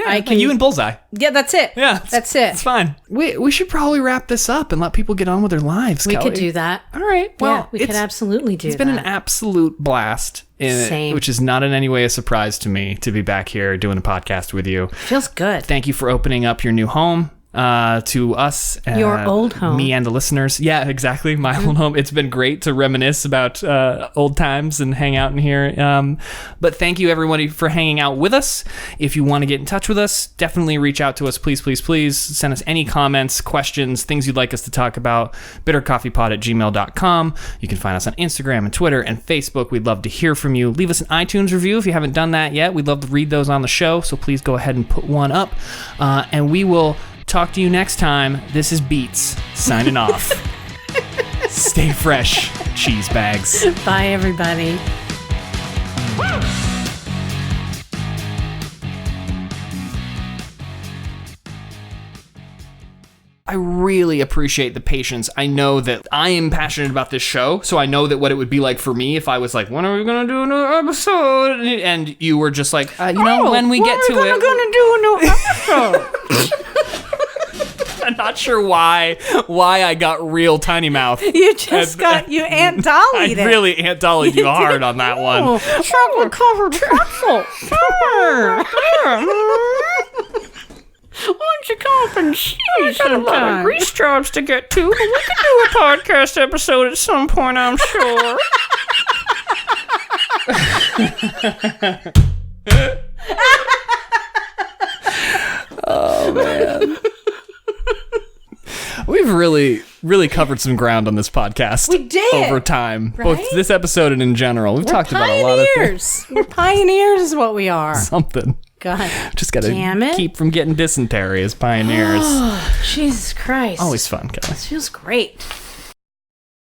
I can you and Bullseye. Yeah, that's it. Yeah. That's it. It's fine. We should probably wrap this up and let people get on with their lives. We Kelly. could do that. All right. Well, Yeah, we could absolutely do that. It's been an absolute blast. Same. Which is not in any way a surprise to me to be back here doing a podcast with you. Feels good. Thank you for opening up your new home to us. Your old home. Me and the listeners. Yeah, exactly. My old home. It's been great to reminisce about old times and hang out in here. But thank you, everybody, for hanging out with us. If you want to get in touch with us, definitely reach out to us. Please, please, please send us any comments, questions, things you'd like us to talk about. bittercoffeepod@gmail.com. You can find us on Instagram and Twitter and Facebook. We'd love to hear from you. Leave us an iTunes review if you haven't done that yet. We'd love to read those on the show, so please go ahead and put one up. And we will talk to you next time. This is Beats signing off. Stay fresh, cheese bags. Bye, everybody. I really appreciate the patience. I know that I am passionate about this show, so I know that what it would be like for me if I was like, when are we going to do a new episode? And you were just like, when we get to it. We're going to do a new episode. I'm not sure why I got real tiny mouth. You just you Aunt Dolly'd I it. really Aunt Dolly'd you hard on that one. Oh, chocolate covered pretzel. Why don't you come up and see sometime? A lot of grease jobs to get to, but we could do a podcast episode at some point, I'm sure. Oh, man. We've really covered some ground on this podcast. We did. Over time. Right? Both this episode and in general. We've talked about a lot of things. We're pioneers is what we are. Something. God. Just gotta Damn it. keep from getting dysentery as pioneers. Jesus Christ. Always fun, Kelly. This feels great.